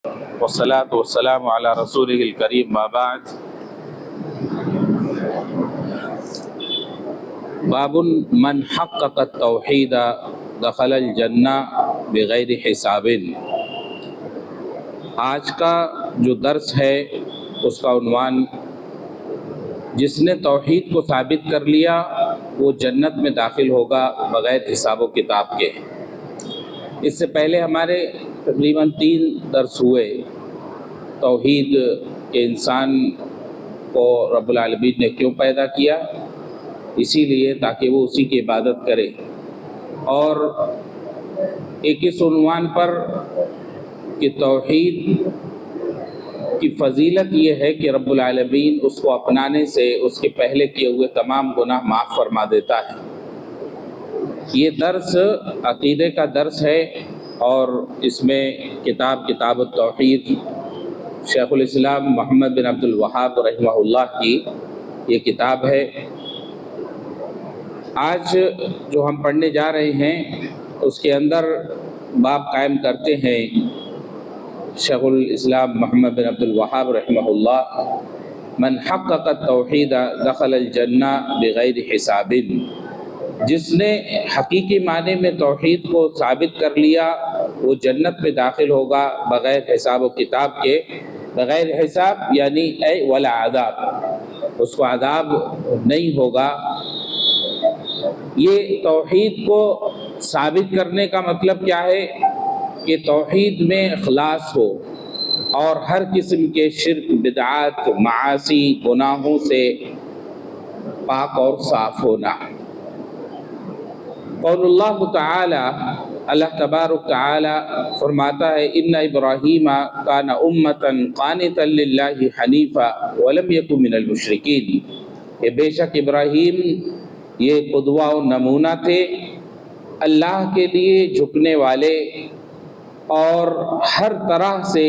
والصلاة والسلام على رسوله الكريم ما بعد باب من حقق التوحید دخل الجنہ بغیر حساب۔ آج کا جو درس ہے اس کا عنوان جس نے توحید کو ثابت کر لیا وہ جنت میں داخل ہوگا بغیر حساب و کتاب کے۔ اس سے پہلے ہمارے تقریباً 3 درس ہوئے توحید کے انسان کو رب العالمین نے کیوں پیدا کیا، اسی لیے تاکہ وہ اسی کی عبادت کرے، اور ایک اس عنوان پر کہ توحید کی فضیلت یہ ہے کہ رب العالمین اس کو اپنانے سے اس کے پہلے کیے ہوئے تمام گناہ معاف فرما دیتا ہے۔ یہ درس عقیدے کا درس ہے اور اس میں کتاب التوحید شیخ الاسلام محمد بن عبد الوہاب رحمہ اللہ کی یہ کتاب ہے۔ آج جو ہم پڑھنے جا رہے ہیں اس کے اندر باب قائم کرتے ہیں شیخ الاسلام محمد بن عبد الوہاب رحمہ اللہ، من حقق التوحید دخل الجنہ بغیر حساب، جس نے حقیقی معنی میں توحید کو ثابت کر لیا وہ جنت میں داخل ہوگا بغیر حساب و کتاب کے۔ بغیر حساب یعنی ولا عذاب، اس کو عذاب نہیں ہوگا۔ یہ توحید کو ثابت کرنے کا مطلب کیا ہے کہ توحید میں اخلاص ہو اور ہر قسم کے شرک، بدعات، معاصی، گناہوں سے پاک اور صاف ہونا۔ قول اللہ تعالی، اللہ تبارک تعالی فرماتا ہے ان ابراہیم کان امۃ قانتا للہ حنیفا ولم یک من المشرکین، کہ بے شک ابراہیم یہ قدوہ و نمونہ تھے، اللہ کے لیے جھکنے والے اور ہر طرح سے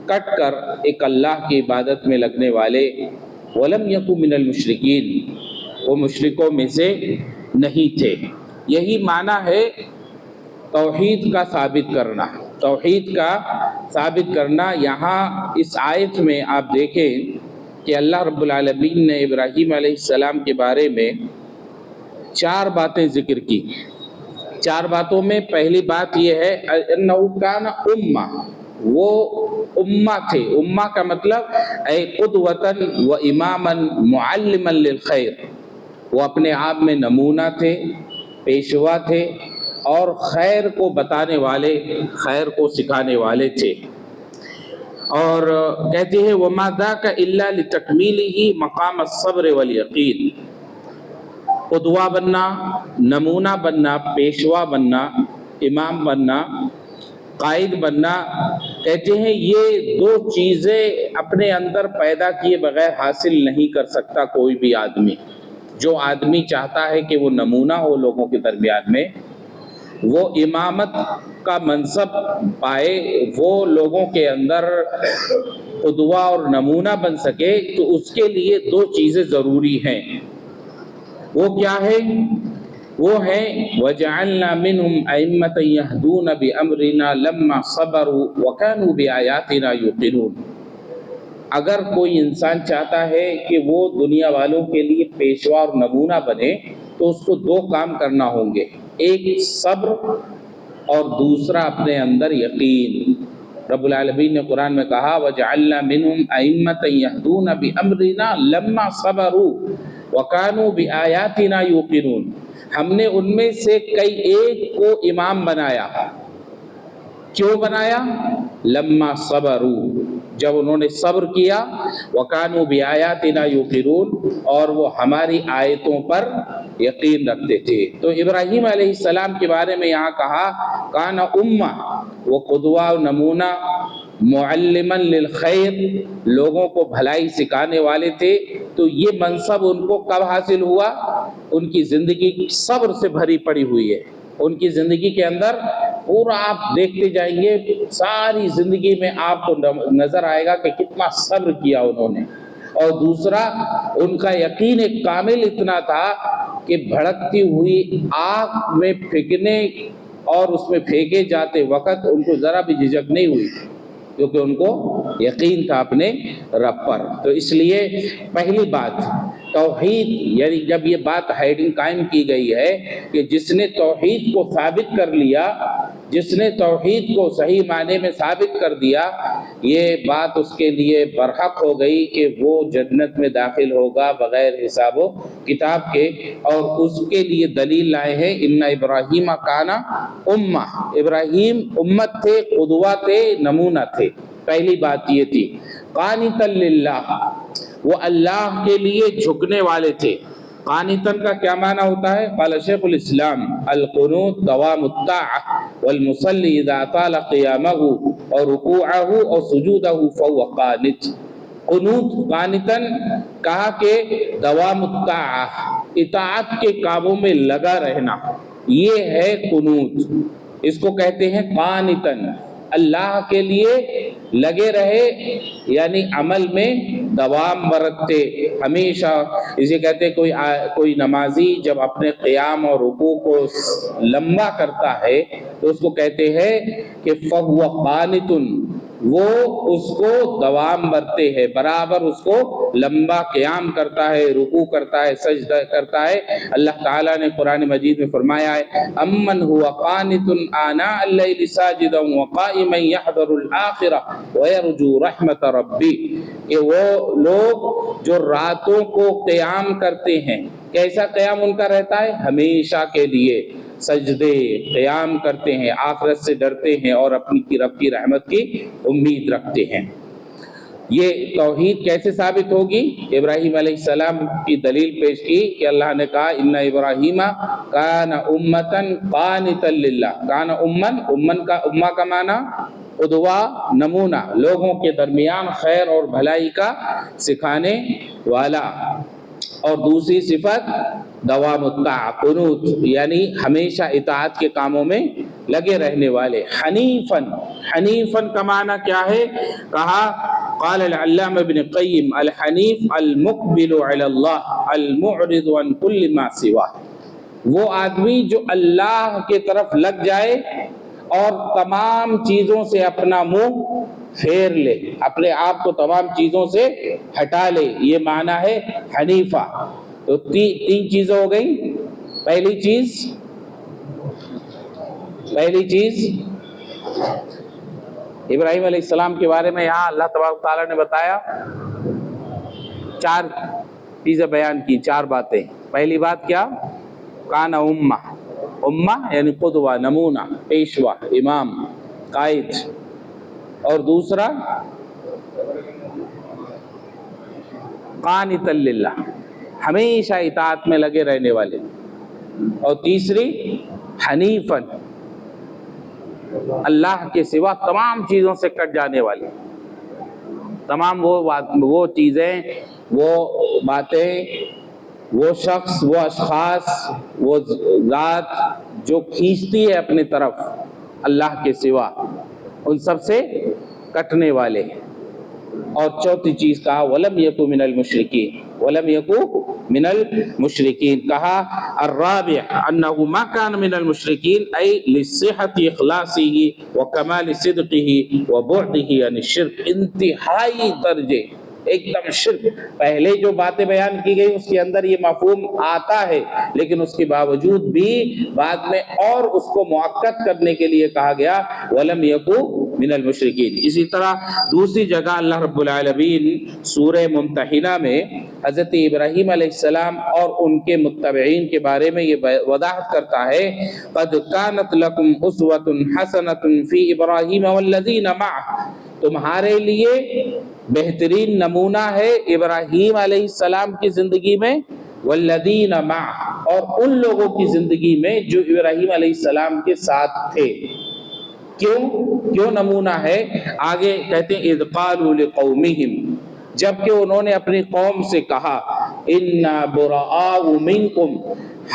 کٹ کر ایک اللہ کی عبادت میں لگنے والے۔ ولم یک من المشرکین، وہ مشرکوں میں سے نہیں تھے۔ یہی معنی ہے توحید کا ثابت کرنا۔ توحید کا ثابت کرنا یہاں اس آیت میں آپ دیکھیں کہ اللہ رب العالمین نے ابراہیم علیہ السلام کے بارے میں 4 باتیں ذکر کی۔ 4 باتوں میں پہلی بات یہ ہے انہ کان امہ، وہ امہ تھے۔ امہ کا مطلب اے قدوۃ و اماما معلما للخیر، وہ اپنے آپ میں نمونہ تھے، پیشوا تھے اور خیر کو بتانے والے، خیر کو سکھانے والے تھے۔ اور کہتے ہیں وما ذاک الا لتکمیلہ مقام الصبر والیقین، قدوہ بننا، نمونہ بننا، پیشوا بننا، امام بننا، قائد بننا، کہتے ہیں یہ 2 چیزیں اپنے اندر پیدا کیے بغیر حاصل نہیں کر سکتا کوئی بھی آدمی۔ جو آدمی چاہتا ہے کہ وہ نمونہ ہو لوگوں کے درمیان میں، وہ امامت کا منصب پائے، وہ لوگوں کے اندر قدوہ اور نمونہ بن سکے، تو اس کے لیے 2 چیزیں ضروری ہیں۔ وہ کیا ہے؟ وہ ہے وَجَعَلْنَا مِنْهُمْ أَئِمَّةً يَهْدُونَ بِأَمْرِنَا لَمَّا صَبَرُوا وَكَانُوا بِآيَاتِنَا يُوقِنُونَ۔ اگر کوئی انسان چاہتا ہے کہ وہ دنیا والوں کے لیے پیشوا اور نمونہ بنے تو اس کو 2 کام کرنا ہوں گے، ایک صبر اور دوسرا اپنے اندر یقین۔ رب العالمین نے قرآن میں کہا وَجَعَلْنَا مِنْهُمْ أَئِمَّةً يَهْدُونَ بِأَمْرِنَا لَمَّا صَبَرُوا وَكَانُوا بِآيَاتِنَا يُوقِنُونَ، ہم نے ان میں سے کئی ایک کو امام بنایا۔ کیوں بنایا؟ لما صبروا، جب انہوں نے صبر کیا، وَكَانُوا بِآيَاتِنَا يُوقِنُونَ، اور وہ ہماری آیتوں پر یقین رکھتے تھے۔ تو ابراہیم علیہ السلام کے بارے میں یہاں کہا کان امہ، وہ قدوہ و نمونہ، معلما للخیر، لوگوں کو بھلائی سکھانے والے تھے۔ تو یہ منصب ان کو کب حاصل ہوا؟ ان کی زندگی صبر سے بھری پڑی ہوئی ہے۔ ان کی زندگی کے اندر پورا آپ دیکھتے جائیں گے، ساری زندگی میں آپ کو نظر آئے گا کہ کتنا صبر کیا انہوں نے۔ اور دوسرا، ان کا یقین ایک کامل اتنا تھا کہ بھڑکتی ہوئی آگ میں پھینکنے اور اس میں پھینکے جاتے وقت ان کو ذرا بھی جھجک نہیں ہوئی۔ کیونکہ ان کو یقین تھا اپنے رب پر۔ تو اس لیے پہلی بات توحید، یعنی جب یہ بات ہیڈنگ قائم کی گئی ہے کہ جس نے توحید کو ثابت کر لیا، جس نے توحید کو صحیح معنی میں ثابت کر دیا، یہ بات اس کے لیے برحق ہو گئی کہ وہ جنت میں داخل ہوگا بغیر حساب و کتاب کے۔ اور اس کے لیے دلیل لائے ہیں ان ابراہیم کان امہ، ابراہیم امت تھے، قدوہ تھے، نمونہ تھے۔ پہلی بات یہ تھی قانتا للہ، وہ اللہ کے لیے جھکنے والے تھے۔ قانتاً کا کیا معنی ہوتا ہے؟ قال شیخ الاسلام القنوت دوام الطاعة والمصلی اذا اطال قیامه اور رکوعه اور سجودہ فهو قانت۔ قنوت قانتاً کہا کہ دوام الطاعة، اطاعت کے کاموں میں لگا رہنا، یہ ہے قنوت، اس کو کہتے ہیں قانتاً، اللہ کے لیے لگے رہے، یعنی عمل میں دوام برتتے ہمیشہ۔ اسے کہتے ہیں کوئی نمازی جب اپنے قیام اور رکوع کو لمبا کرتا ہے تو اس کو کہتے ہیں کہ فَهُوَ قَانِتٌ، وہ اس کو دوام برتے ہے، برابر اس کو لمبا قیام کرتا ہے، رکوع کرتا ہے، سجدہ کرتا ہے۔ اللہ تعالیٰ نے قرآن مجید میں فرمایا ہے امن هو قانت آناء اللیل ساجدا وقائما یحذر الآخرہ ویرجو رحمت ربی، کہ وہ لوگ جو راتوں کو قیام کرتے ہیں، کیسا قیام ان کا رہتا ہے؟ ہمیشہ کے لیے سجدے قیام کرتے ہیں، آخرت سے ڈرتے ہیں اور اپنی رب کی رحمت کی امید رکھتے ہیں۔ یہ توحید کیسے ثابت ہوگی؟ ابراہیم علیہ السلام کی دلیل پیش کی کہ اللہ نے کہا ان ابراہیم کان امتا قانتا للہ، کان امن کا امہ کا معنی قدوہ، نمونہ، لوگوں کے درمیان خیر اور بھلائی کا سکھانے والا۔ اور دوسری صفت دوام الطاعہ، قنوت، یعنی ہمیشہ اطاعت کے کاموں میں لگے رہنے والے۔ حنیفاً، حنیفاً کا معنی کیا ہے؟ کہا قال العلامہ ابن قیم الحنیف المقبل علی اللہ المعرض عن کل ما سوا، وہ آدمی جو اللہ کے طرف لگ جائے اور تمام چیزوں سے اپنا منہ پھیر لے، اپنے آپ کو تمام چیزوں سے ہٹا لے، یہ معنی ہے حنیفہ۔ تو تین چیزیں ہو گئی۔ پہلی چیز ابراہیم علیہ السلام کے بارے میں یہاں اللہ تبارک تعالیٰ نے بتایا، چار چیزیں بیان کی، چار باتیں۔ پہلی بات کیا؟ کان امہ، امہ یعنی قدوہ، نمونہ، پیشوا، امام، قائد۔ اور دوسرا قانتا للہ، ہمیشہ اطاعت میں لگے رہنے والے۔ اور تیسری حنیفاً، اللہ کے سوا تمام چیزوں سے کٹ جانے والے، تمام وہ چیزیں، وہ باتیں، وہ شخص، وہ اشخاص، وہ ذات جو کھینچتی ہے اپنی طرف اللہ کے سوا، ان سب سے کٹنے والے۔ اور چوتھی چیز کہا وَلَمْ يَكُ مِنَ الْمُشْرِكِينَ، وَلَمْ يَكُ مِنَ الْمُشْرِكِينَ۔ کہا الرابع أَنَّهُ مَا كَانَ مِنَ الْمُشْرِكِينَ أي لِصِحَّةِ إِخْلَاصِهِ وَكَمَالِ صِدْقِهِ وَبُعْدِهِ عَنِ الشِّرْكِ، انتہائی درجے، ایک دم شرک۔ پہلے جو باتیں بیان کی گئی اس کے اندر یہ مفہوم آتا ہے، لیکن اس کے باوجود بھی بعد میں اور اس کو مؤکد کرنے کے لیے کہا گیا وَلَمْ يَكُ من المشرکین۔ اسی طرح دوسری جگہ اللہ رب العالمین سورہ ممتحنہ میں حضرت ابراہیم علیہ السلام اور ان کے متبعین کے بارے میں یہ وضاحت کرتا ہے قد کانت لکم اسوۃ حسنۃ فی ابراہیم والذین معہ، تمہارے لیے بہترین نمونہ ہے ابراہیم علیہ السلام کی زندگی میں، والذین معہ، اور ان لوگوں کی زندگی میں جو ابراہیم علیہ السلام کے ساتھ تھے۔ کیوں نمونہ ہے؟ آگے کہتے ہیں اذ قالوا لقومہم، جبکہ انہوں نے اپنی قوم سے کہا انا براء منکم،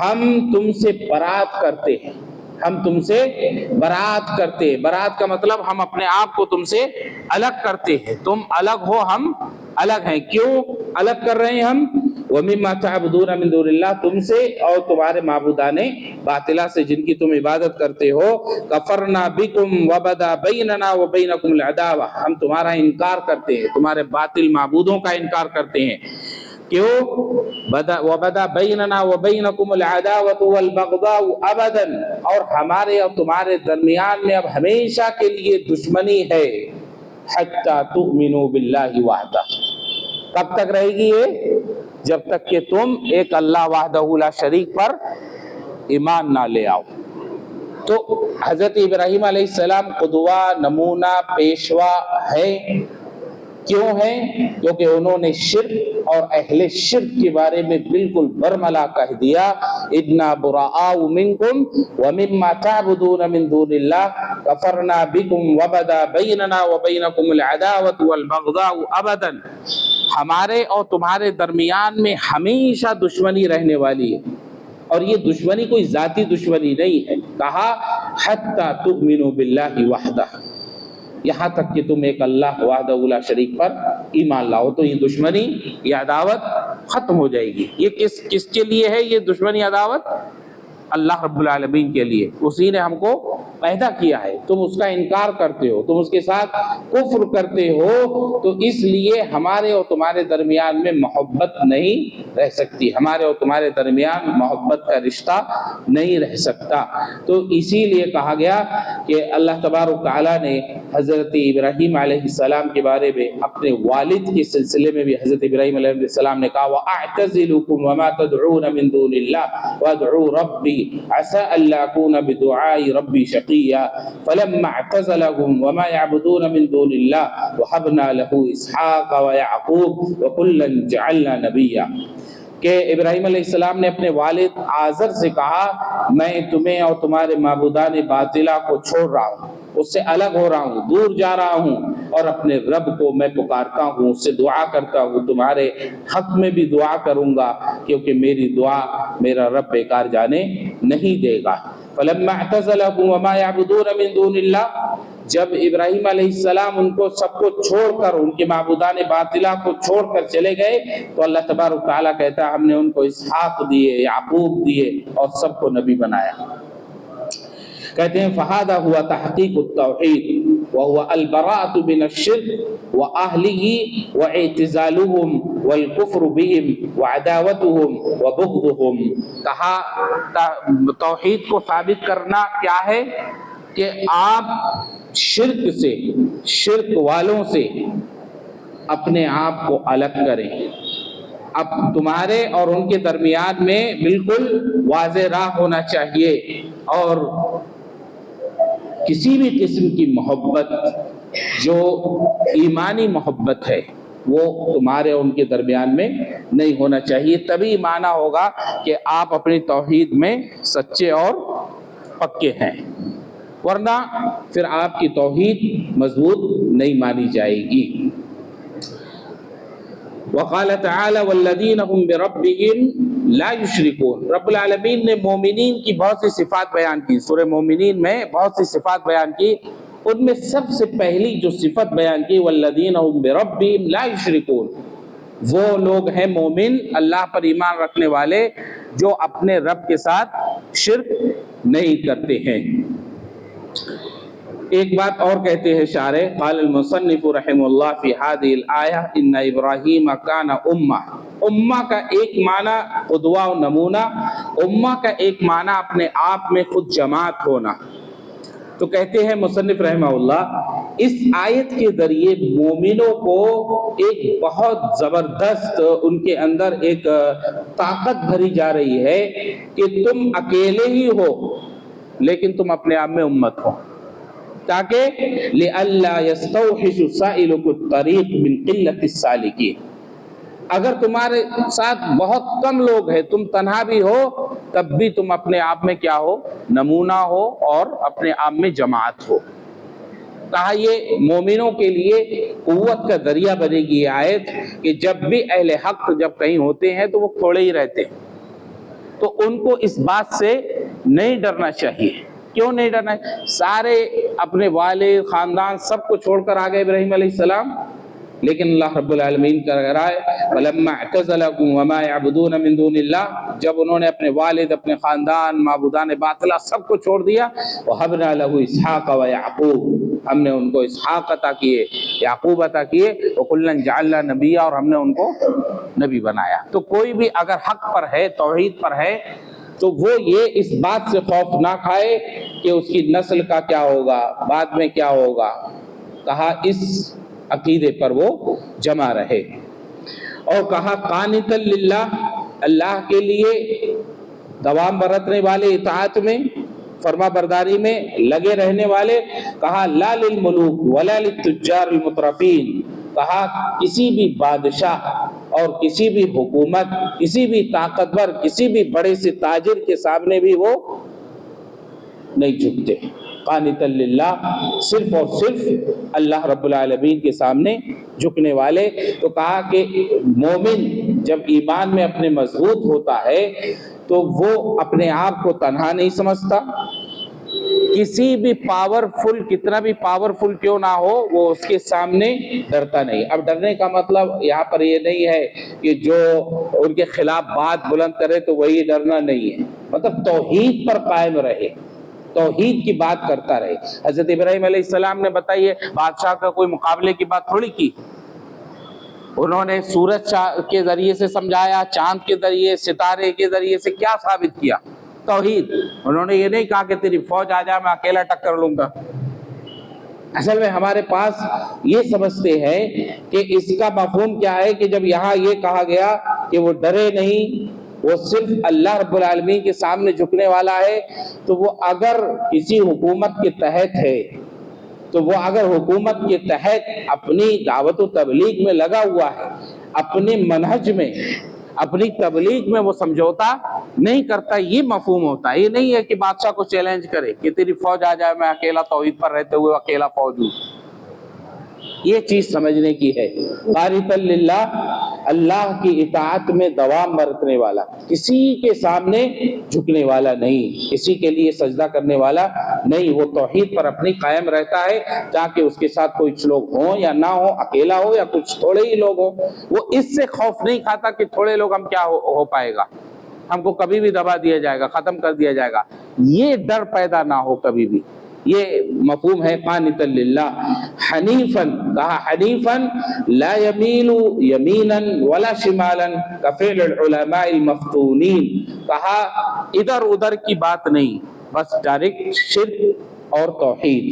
ہم تم سے برات کرتے ہیں، ہم تم سے برات کرتے ہیں۔ برات کا مطلب ہم اپنے آپ کو تم سے الگ کرتے ہیں، تم الگ ہو، ہم الگ ہیں۔ کیوں الگ کر رہے ہیں ہم؟ وَمِمَّا تَعْبُدُونَ مِن دُونِ اللَّهِ، تم سے اور تمہارے معبودان باطلہ سے جن کی تم عبادت کرتے ہو، کفرنا بکم وبدا بیننا وبینکم العداوہ، ہم تمہارا انکار کرتے ہیں، تمہارے باطل معبودوں کا انکار کرتے ہیں. کیوں؟ وبدا بیننا وبینکم العداوۃ والبغضاء ابدا، اور ہمارے اور تمہارے درمیان میں اب ہمیشہ کے لیے دشمنی ہے. حتی تؤمنوا باللہ وحدہ، کب تک رہے گی یہ؟ جب تک کہ تم ایک اللہ وحدہ لا شریک پر ایمان نہ لے آؤ. تو حضرت ابراہیم علیہ السلام قدوہ، نمونہ، پیشوا ہے. کیوں ہے؟ کیونکہ انہوں نے شرک اور اہل شرک کے بارے میں بالکل برملا کہہ دیا، انا براء منکم ومما تعبدون من دون اللہ کفرنا بکم وبدا بیننا وبینکم العداوۃ والبغضاء ابدا، ہمارے اور تمہارے درمیان میں ہمیشہ دشمنی رہنے والی ہے. اور یہ دشمنی کوئی ذاتی دشمنی نہیں ہے. کہا حتی تؤمنوا باللہ وحدہ، یہاں تک کہ تم ایک اللہ وحدہ لا شریک پر ایمان لاؤ. تو یہ دشمنی، یہ عداوت ختم ہو جائے گی. یہ کس کے لیے ہے یہ دشمنی عداوت؟ اللہ رب العالمین کے لیے. اسی نے ہم کو پیدا کیا ہے، تم اس کا انکار کرتے ہو، تم اس کے ساتھ کفر کرتے ہو، تو اس لیے ہمارے اور تمہارے درمیان میں محبت نہیں رہ سکتی، ہمارے اور تمہارے درمیان محبت کا رشتہ نہیں رہ سکتا. تو اسی لیے کہا گیا کہ اللہ تبارک تعالیٰ نے حضرت ابراہیم علیہ السلام کے بارے میں اپنے والد کے سلسلے میں بھی حضرت ابراہیم علیہ السلام نے کہا وَأَعْتَزِلُكُمْ وَمَا تَدْعُونَ مِن دُونِ اللَّهِ وَادْعُوا رَبِّي عَسَىٰ أَلَّا أَكُونَ بِدُعَاءِ رَبِّي شَقِيًّا فَلَمَّا اعْتَزَلَهُمْ وَمَا يَعْبُدُونَ مِن دُونِ اللَّهِ وَهَبْنَا لَهُ إِسْحَاقَ وَيَعْقُوبَ وَكُلًّا جَعَلْنَا نَبِيًّا. کہ ابراہیم علیہ السلام نے اپنے والد آزر سے کہا میں تمہیں اور تمہارے معبودان باطلہ کو چھوڑ رہا ہوں، اس سے الگ ہو رہا ہوں، دور جا رہا ہوں، اور اپنے رب کو میں پکارتا ہوں، اس سے دعا کرتا ہوں، تمہارے حق میں بھی دعا کروں گا کیونکہ میری دعا میرا رب بیکار جانے نہیں دے گا. فلما اعتزلهم وما يعبدون من دون اللہ، جب ابراہیم علیہ السلام ان کو سب کو چھوڑ کر، ان کے معبودان باطلہ کو چھوڑ کر چلے گئے، تو اللہ تبارک تعالیٰ کہتا ہے ہم نے ان کو اسحاق دیے، یعقوب دیے، اور سب کو نبی بنایا. کہتے ہیں فہذا ہوا تحقیق التوحید وهو البراءة من الشرك وأهله واعتزالهم والكفر بهم وعداوتهم وبغضهم. کہا توحید کو ثابت کرنا کیا ہے کہ آپ شرک سے، شرک والوں سے اپنے آپ کو الگ کریں. اب تمہارے اور ان کے درمیان میں بالکل واضح راہ ہونا چاہیے، اور کسی بھی قسم کی محبت جو ایمانی محبت ہے وہ تمہارے اور ان کے درمیان میں نہیں ہونا چاہیے. تبھی معنی ہوگا کہ آپ اپنی توحید میں سچے اور پکے ہیں، ورنہ پھر آپ کی توحید مضبوط نہیں مانی جائے گی. وقال تعالی والذین هم بربهم لا یشرکون. رب العالمین نے مومنین کی بہت سی صفات بیان کی، سورہ مومنین میں بہت سی صفات بیان کی. ان میں سب سے پہلی جو صفت بیان کی والذین هم بربهم لا یشرکون، وہ لوگ ہیں مومن، اللہ پر ایمان رکھنے والے جو اپنے رب کے ساتھ شرک نہیں کرتے ہیں. ایک بات اور کہتے ہیں شارح، قال المصنف رحمہ اللہ فی هذه الآیہ ان ابراہیم کان امہ. امہ کا ایک معنی قدوہ و نمونہ، امہ کا ایک معنی اپنے آپ میں خود جماعت ہونا. تو کہتے ہیں مصنف رحمہ اللہ اس آیت کے ذریعے مومنوں کو ایک بہت زبردست ان کے اندر ایک طاقت بھری جا رہی ہے کہ تم اکیلے ہی ہو لیکن تم اپنے آپ میں امت ہو، تاکہ لئلا یستوحش سائلک الطریق من قلت السالکین. اگر تمہارے ساتھ بہت کم لوگ ہیں، تم تنہا بھی ہو، تب بھی تم اپنے آپ میں کیا ہو؟ نمونہ ہو اور اپنے آپ میں جماعت ہو. کہا یہ مومنوں کے لیے قوت کا ذریعہ بنے گی یہ آیت کہ جب بھی اہل حق جب کہیں ہوتے ہیں تو وہ تھوڑے ہی رہتے ہیں، تو ان کو اس بات سے نہیں ڈرنا چاہیے. کیوں نہیں ڈرنا ہے؟ سارے اپنے والد خاندان سب کو چھوڑ کر آ گئے ابراہیم علیہ السلام، لیکن اللہ رب العالمین کا کہہ رہا ہے فلما اعتزلکم وما يعبدون من دون اللہ، جب انہوں نے اپنے والد، اپنے خاندان، معبودان باطلہ سب کو چھوڑ دیا، وَهَبْنَا لَهُ اسحاق وَيَعْقُوب، ہم نے ان کو اسحاق عطا کیے، یعقوب عطا کیے، وَكُلًّا جَعَلْنَا نَبِيًّا، اور ہم نے ان کو نبی بنایا۔ تو کوئی بھی اگر حق پر ہے، توحید پر ہے، تو وہ یہ اس بات سے خوف نہ کھائے کہ اس کی نسل کا کیا ہوگا، بعد میں کیا ہوگا، کہا اس عقیدے پر وہ جمع رہے۔ اور کہا قانتا للہ، اللہ کے لیے دوام برتنے والے، اطاعت میں، فرما برداری میں لگے رہنے والے۔ کہا لا للملوک ولا للتجار المترفین، کہا کسی بھی بادشاہ اور کسی بھی حکومت، کسی بھی طاقتور، کسی بھی بڑے سے تاجر کے سامنے بھی وہ نہیں جھکتے۔ قانتا للہ، صرف اور صرف اللہ رب العالمین کے سامنے جھکنے والے۔ تو کہا کہ مومن جب ایمان میں اپنے مضبوط ہوتا ہے تو وہ اپنے آپ کو تنہا نہیں سمجھتا، کسی بھی پاورفل، کتنا بھی پاورفل کیوں نہ ہو، وہ اس کے سامنے ڈرتا نہیں۔ اب ڈرنے کا مطلب یہاں پر یہ نہیں ہے کہ جو ان کے خلاف بات بلند کرے تو وہی ڈرنا نہیں ہے، مطلب توحید پر قائم رہے، توحید کی بات کرتا رہے۔ حضرت ابراہیم علیہ السلام نے بتائیے بادشاہ کا کوئی مقابلے کی بات تھوڑی کی، انہوں نے سورج کے ذریعے سے سمجھایا، چاند کے ذریعے، ستارے کے ذریعے سے کیا ثابت کیا؟ توحید۔ انہوں نے یہ نہیں کہا کہ تیری فوج آ جائے میں اکیلا ٹکر لوں گا۔ اصل میں ہمارے پاس یہ سمجھتے ہیں کہ اس کا مفہوم کیا ہے کہ جب یہاں یہ کہا گیا کہ وہ ڈرے نہیں، وہ صرف اللہ رب العالمین کے سامنے جھکنے والا ہے، تو وہ اگر کسی حکومت کے تحت ہے، تو وہ اگر حکومت کے تحت اپنی دعوت و تبلیغ میں لگا ہوا ہے، اپنے منہج میں، اپنی تبلیغ میں وہ سمجھوتا نہیں کرتا، یہ مفہوم ہوتا ہے۔ یہ نہیں ہے کہ بادشاہ کو چیلنج کرے کہ تیری فوج آ جائے میں اکیلا توحید پر رہتے ہوئے اکیلا فوج ہوں، یہ چیز سمجھنے کی ہے۔ قانتا للہ، اللہ کی اطاعت میں دوام برتنے والا، کسی کے سامنے جھکنے والا نہیں، کسی کے لیے سجدہ کرنے والا نہیں، وہ توحید پر اپنی قائم رہتا ہے، تاکہ اس کے ساتھ کچھ لوگ ہوں یا نہ ہوں، اکیلا ہو یا کچھ تھوڑے ہی لوگ ہوں، وہ اس سے خوف نہیں کھاتا کہ تھوڑے لوگ ہم کیا ہو پائے گا، ہم کو کبھی بھی دبا دیا جائے گا، ختم کر دیا جائے گا، یہ ڈر پیدا نہ ہو کبھی بھی۔ یہ مفہوم ہے قانتا للہ۔ حنیفا، کہا حنیفا لا یمیل یمینا ولا شمالا کفعل العلماء المفتونین، کہا ادھر ادھر کی بات نہیں، بس ڈائریکٹ شرک اور توحید،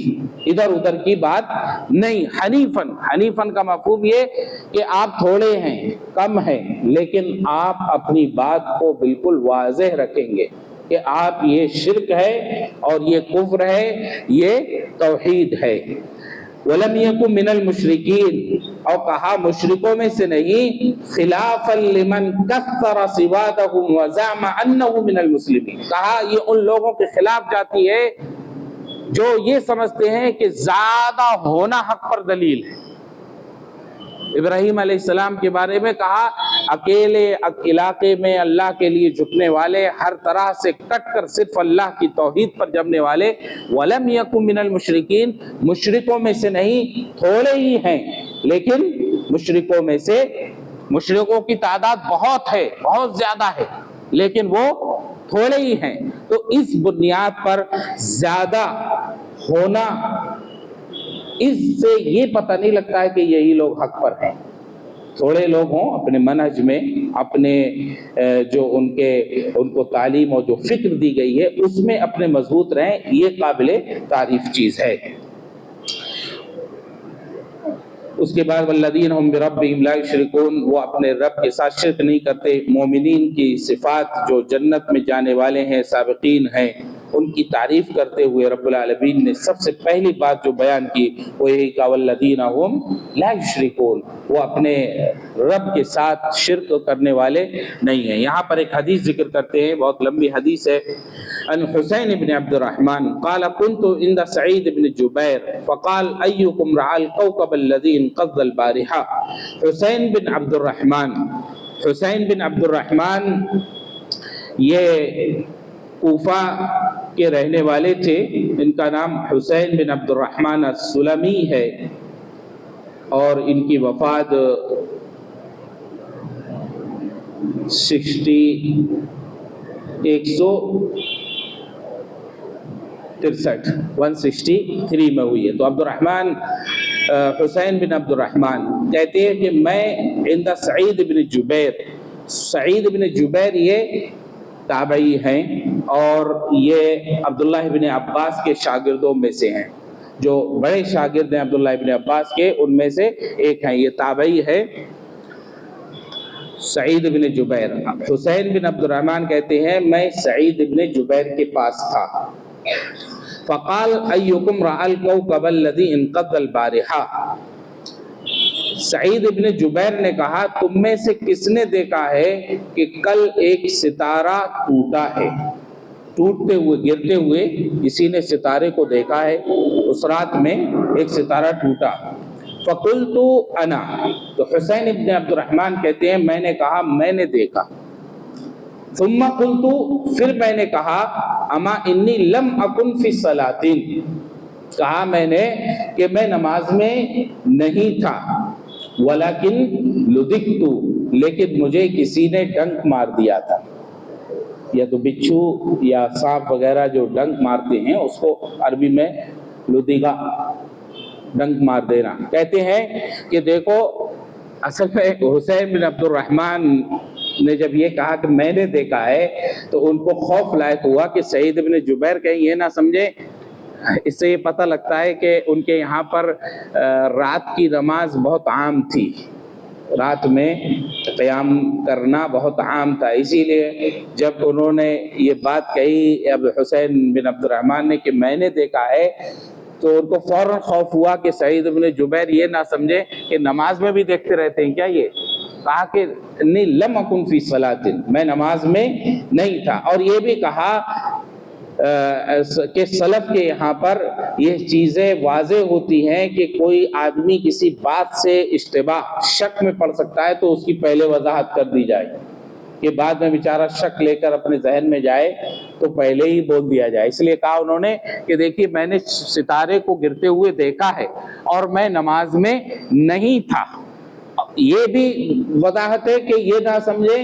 ادھر ادھر کی بات نہیں۔ حنیفاً، حنیفاً کا مفہوم یہ کہ آپ تھوڑے ہیں، کم ہیں، لیکن آپ اپنی بات کو بالکل واضح رکھیں گے کہ آپ یہ شرک ہے اور یہ کفر ہے، یہ توحید ہے۔ وَلَمْ يَكُنْ مِنَ الْمُشْرِكِينَ، اور کہا مشرکوں میں سے نہیں، خلافاً لمن كثر سوادهم وزعم انه من المسلمین، کہا یہ ان لوگوں کے خلاف جاتی ہے جو یہ سمجھتے ہیں کہ زیادہ ہونا حق پر دلیل ہے۔ ابراہیم علیہ السلام کے بارے میں کہا اکیلے علاقے میں اللہ کے لیے جھکنے والے، ہر طرح سے کٹ کر صرف اللہ کی توحید پر جمنے والے۔ وَلَمْ يَكُنْ مِنَ الْمُشْرِكِينَ، مشرکوں میں سے نہیں، تھوڑے ہی ہیں، لیکن مشرکوں میں سے، مشرکوں کی تعداد بہت ہے، بہت زیادہ ہے، لیکن وہ تھوڑے ہی ہیں۔ تو اس بنیاد پر زیادہ ہونا، اس سے یہ پتہ نہیں لگتا ہے کہ یہی لوگ حق پر ہیں۔ تھوڑے لوگ ہوں اپنے منہج میں، اپنے جو ان کو تعلیم اور جو فکر دی گئی ہے اس میں اپنے مضبوط رہیں، یہ قابل تعریف چیز ہے۔ اس کے بعد والذین هم بربهم لا یشرکون، وہ اپنے رب کے ساتھ شرک نہیں کرتے۔ مومنین کی صفات جو جنت میں جانے والے ہیں، سابقین ہیں، ان کی تعریف کرتے ہوئے رب العالمین نے سب سے پہلی بات جو بیان کی وہ یہی کہ والذین هم لا یشرکون، وہ اپنے رب کے ساتھ شرک کرنے والے نہیں ہیں۔ یہاں پر ایک حدیث ذکر کرتے ہیں، بہت لمبی حدیث ہے۔ عن حسین بن عبد الرحمن قال كنت عند سعید بن جبیر فقال ایکم رعى الكوكب الذي انقض البارحة۔ حسین بن عبد الرحمن، حسین بن عبد الرحمن یہ کوفہ کے رہنے والے تھے، ان کا نام حسین بن عبد الرحمن السلمی ہے۔ اور ان کی وفات 163 میں ہوئی ہے۔ تو عبد الرحمن حسین بن عبد الرحمن کہتے ہیں کہ میں عند سعید بن جبیر، سعید بن جبیر یہ تابعی ہیں اور یہ عبداللہ بن عباس کے شاگردوں میں سے ہیں، جو بڑے شاگرد ہیں عبداللہ بن عباس کے، ان میں سے ایک ہیں، یہ تابعی ہے سعید بن جبیر۔ حسین بن عبد الرحمن کہتے ہیں میں سعید بن جبیر کے پاس تھا، فقال ایکم رأى الكوكب الذي انقض البارحة، سعید بن جبیر نے کہا تم میں سے کس نے دیکھا ہے کہ کل ایک ستارہ ٹوٹا ہے، ٹوٹتے ہوئے گرتے ہوئے کسی نے ستارے کو دیکھا ہے، اس رات میں ایک ستارہ ٹوٹا۔ فقلت انا، تو حسین ابن عبد الرحمن کہتے ہیں میں نے کہا میں نے دیکھا۔ ثم قلت، پھر میں نے کہا اما انی لم اکن فی الصلاۃ، کہا میں نے کہ میں نماز میں نہیں تھا، ولیکن لدغت، لیکن مجھے کسی نے ڈنک مار دیا تھا، یا تو بچھو یا سانپ وغیرہ جو ڈنک مارتے ہیں اس کو عربی میں لدغا، ڈنک مار دینا کہتے ہیں۔ کہ دیکھو اصل میں حسین بن عبد الرحمن نے جب یہ کہا کہ میں نے دیکھا ہے تو ان کو خوف لائق ہوا کہ سعید بن جبیر کہیں یہ نہ سمجھے، اس سے یہ پتہ لگتا ہے کہ ان کے یہاں پر رات کی نماز بہت عام تھی، رات میں قیام کرنا بہت عام تھا، اسی لیے جب انہوں نے یہ بات کہی اب حسین بن عبد الرحمن نے کہ میں نے دیکھا ہے، تو ان کو فوراً خوف ہوا کہ سعید بن جبیر یہ نہ سمجھے کہ نماز میں بھی دیکھتے رہتے ہیں کیا یہ، کہا کہ انی لم اکن فی صلاۃ، میں نماز میں نہیں تھا۔ اور یہ بھی کہا کہ سلف کے یہاں پر یہ چیزیں واضح ہوتی ہیں کہ کوئی آدمی کسی بات سے اشتباہ شک میں پڑ سکتا ہے تو اس کی پہلے وضاحت کر دی جائے، کہ بعد میں بیچارہ شک لے کر اپنے ذہن میں جائے تو پہلے ہی بول دیا جائے۔ اس لیے کہا انہوں نے کہ دیکھیے میں نے ستارے کو گرتے ہوئے دیکھا ہے اور میں نماز میں نہیں تھا، یہ بھی وضاحت ہے کہ یہ نہ سمجھے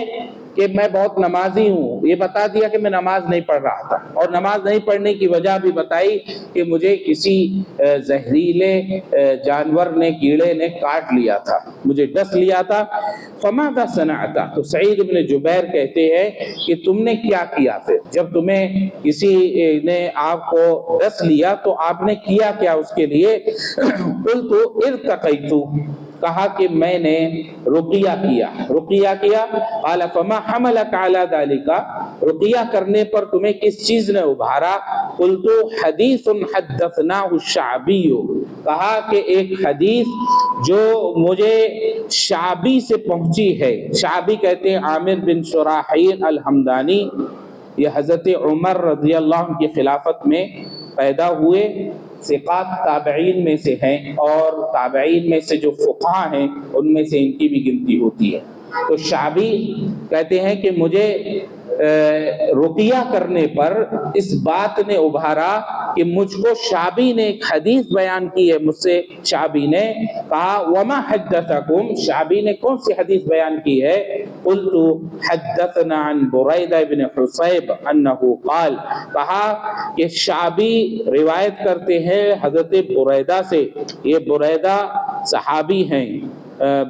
کہ میں بہت نمازی ہوں، یہ بتا دیا کہ میں نماز نہیں پڑھ رہا تھا، اور نماز نہیں پڑھنے کی وجہ بھی بتائی کہ مجھے کسی زہریلے جانور نے، کیڑے نے کاٹ لیا تھا، مجھے ڈس لیا تھا۔ فماذا صنعت، تو سعید بن جبیر کہتے ہیں کہ تم نے کیا کیا، پھر جب تمہیں کسی نے آپ کو ڈس لیا تو آپ نے کیا کیا اس کے لیے؟ قلت ارتقیت، کہا کہ میں نے رقیہ کیا، رقیہ کیا۔ قال فما حملك على ذلك، رقیہ کرنے پر تمہیں کس چیز نے ابھارا؟ قلت حدیث حدثناه الشعبی، کہا کہ ایک حدیث جو مجھے شعبی سے پہنچی ہے، شعبی کہتے ہیں عامر بن شراحیل الحمدانی، یہ حضرت عمر رضی اللہ عنہ کی خلافت میں پیدا ہوئے، ثقات تابعین میں سے ہیں، اور تابعین میں سے جو فقہاء ہیں ان میں سے ان کی بھی گنتی ہوتی ہے۔ تو شعبی کہتے ہیں کہ مجھے رقیہ کرنے پر اس بات نے ابھارا کہ مجھ کو شعبی نے ایک حدیث بیان کی ہے، مجھ سے شعبی نے کہا وما حدثکم، شعبی نے کون سی حدیث بیان کی ہے؟ قلت حدثنا عن بریدہ بن حصیب انہ قال، کہا کہ شعبی روایت کرتے ہیں حضرت بریدہ سے، یہ بریدہ صحابی ہیں،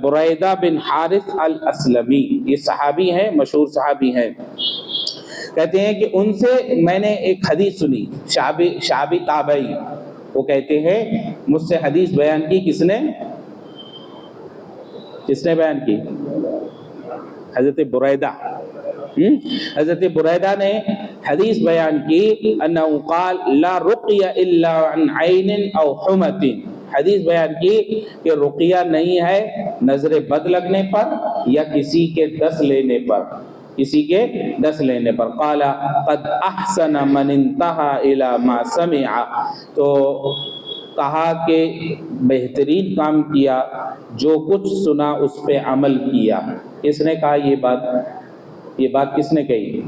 بریدہ بن حارث الاسلمی، یہ صحابی ہیں، مشہور صحابی ہیں۔ کہتے ہیں کہ ان سے میں نے ایک حدیث سنی، شعبی تابعی، وہ کہتے ہیں مجھ سے حدیث بیان کی، کس نے بیان کی؟ حضرت بریدہ، حضرت بریدہ نے حدیث بیان کی انہ قال لا رقیہ الا عن عین او حمۃ، حدیث بیان کی کہ رقیہ نہیں ہے نظر بد لگنے پر یا کسی کے ڈس لینے پر، کسی کے ڈس لینے پر۔ قال قد احسن من انتهى الى ما سمع، تو کہا کہ بہترین کام کیا جو کچھ سنا اس پہ عمل کیا۔ کس نے کہا یہ بات کس نے کہی؟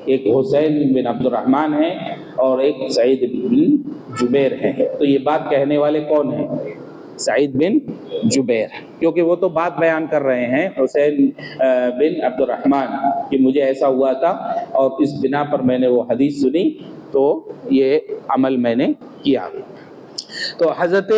ایک حسین بن عبد الرحمن ہے اور ایک سعید بن جبیر ہے، تو یہ بات کہنے والے کون ہیں؟ سعید بن جبیر، کیونکہ وہ تو بات بیان کر رہے ہیں حسین بن عبد الرحمن کہ مجھے ایسا ہوا تھا اور اس بنا پر میں نے وہ حدیث سنی تو یہ عمل میں نے کیا۔ تو حضرت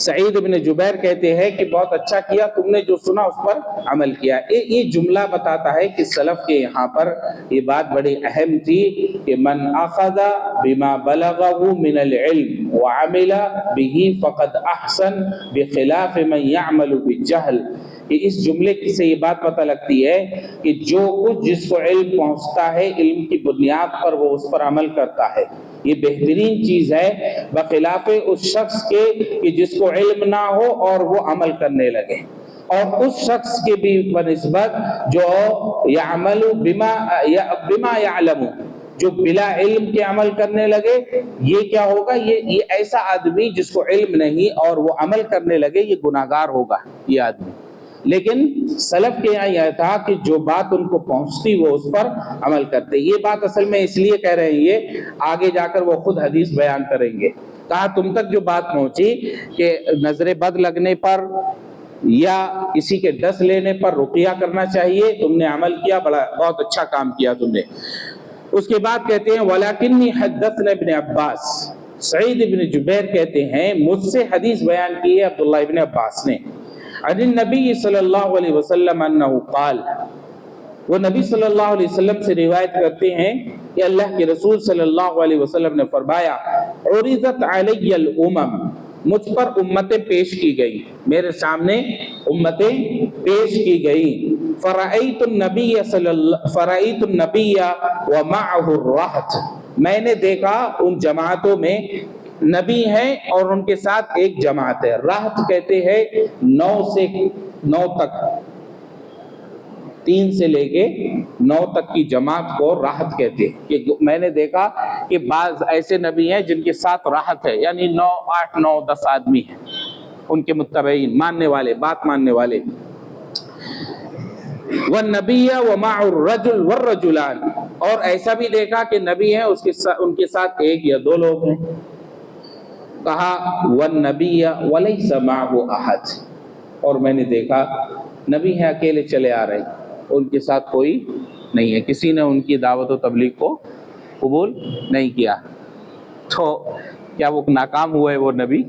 سعید بن جبیر کہتے ہیں کہ بہت اچھا کیا تم نے جو سنا اس پر عمل کیا۔ یہ جملہ بتاتا ہے کہ سلف کے یہاں پر یہ بات بڑی اہم تھی کہ من اخذ بما بلغه من العلم وعمل به فقد احسن بخلاف من يعمل بالجهل۔ اس جملے سے یہ بات پتہ لگتی ہے کہ جو کچھ جس کو علم پہنچتا ہے علم کی بنیاد پر وہ اس پر عمل کرتا ہے، یہ بہترین چیز ہے بخلاف اس شخص کے کہ جس کو علم نہ ہو اور وہ عمل کرنے لگے، اور اس شخص کے بھی بنسبت جو یعمل بما یعلم، جو بلا علم کے عمل کرنے لگے، یہ کیا ہوگا؟ یہ ایسا آدمی جس کو علم نہیں اور وہ عمل کرنے لگے یہ گناہگار ہوگا یہ آدمی۔ لیکن سلف کے یہاں یہ تھا کہ جو بات ان کو پہنچتی وہ اس پر عمل کرتے۔ یہ بات اصل میں اس لیے کہہ رہے ہیں، یہ آگے جا کر وہ خود حدیث بیان کریں گے۔ کہا تم تک جو بات پہنچی کہ نظر بد لگنے پر یا کسی کے ڈس لینے پر رقیہ کرنا چاہیے، تم نے عمل کیا، بہت اچھا کام کیا تم نے۔ اس کے بعد کہتے ہیں وَلَكِنِّي حَدَّثْنَا ابن عباس، سعید ابن جبیر کہتے ہیں مجھ سے حدیث بیان کی ہے عبداللہ ابن عباس نے، عن النبی صلی اللہ علیہ وسلم انہ قال، وہ نبی صلی اللہ علیہ وسلم سے روایت کرتے ہیں کہ اللہ کے رسول صلی اللہ علیہ وسلم نے فرمایا عرضت علی الامم، مجھ پر امتیں پیش کی گئی، میرے سامنے امتیں پیش کی گئی، فرأیت النبی ومعہ الرہط، میں نے دیکھا ان جماعتوں میں نبی ہیں اور ان کے ساتھ ایک جماعت ہے۔ راحت کہتے ہیں 9 سے 9 تک، 3 سے لے کے 9 تک کی جماعت کو راحت کہتے ہیں۔ کہ میں نے دیکھا کہ بعض ایسے نبی ہیں جن کے ساتھ راحت ہے، یعنی 9 8 9 10 آدمی ہیں ان کے متبعین، ماننے والے، بات ماننے والے۔ والنبی ومع الرجل والرجلان، اور ایسا بھی دیکھا کہ نبی ہیں ان کے ساتھ ایک یا 2 لوگ ہیں۔ کہا والنبی ولیس معه احد، اور میں نے دیکھا نبی ہیں اکیلے چلے آ رہے ہیں، ان کے ساتھ کوئی نہیں ہے، کسی نے ان کی دعوت و تبلیغ کو قبول نہیں کیا۔ تو کیا وہ ناکام ہوئے؟ وہ نبی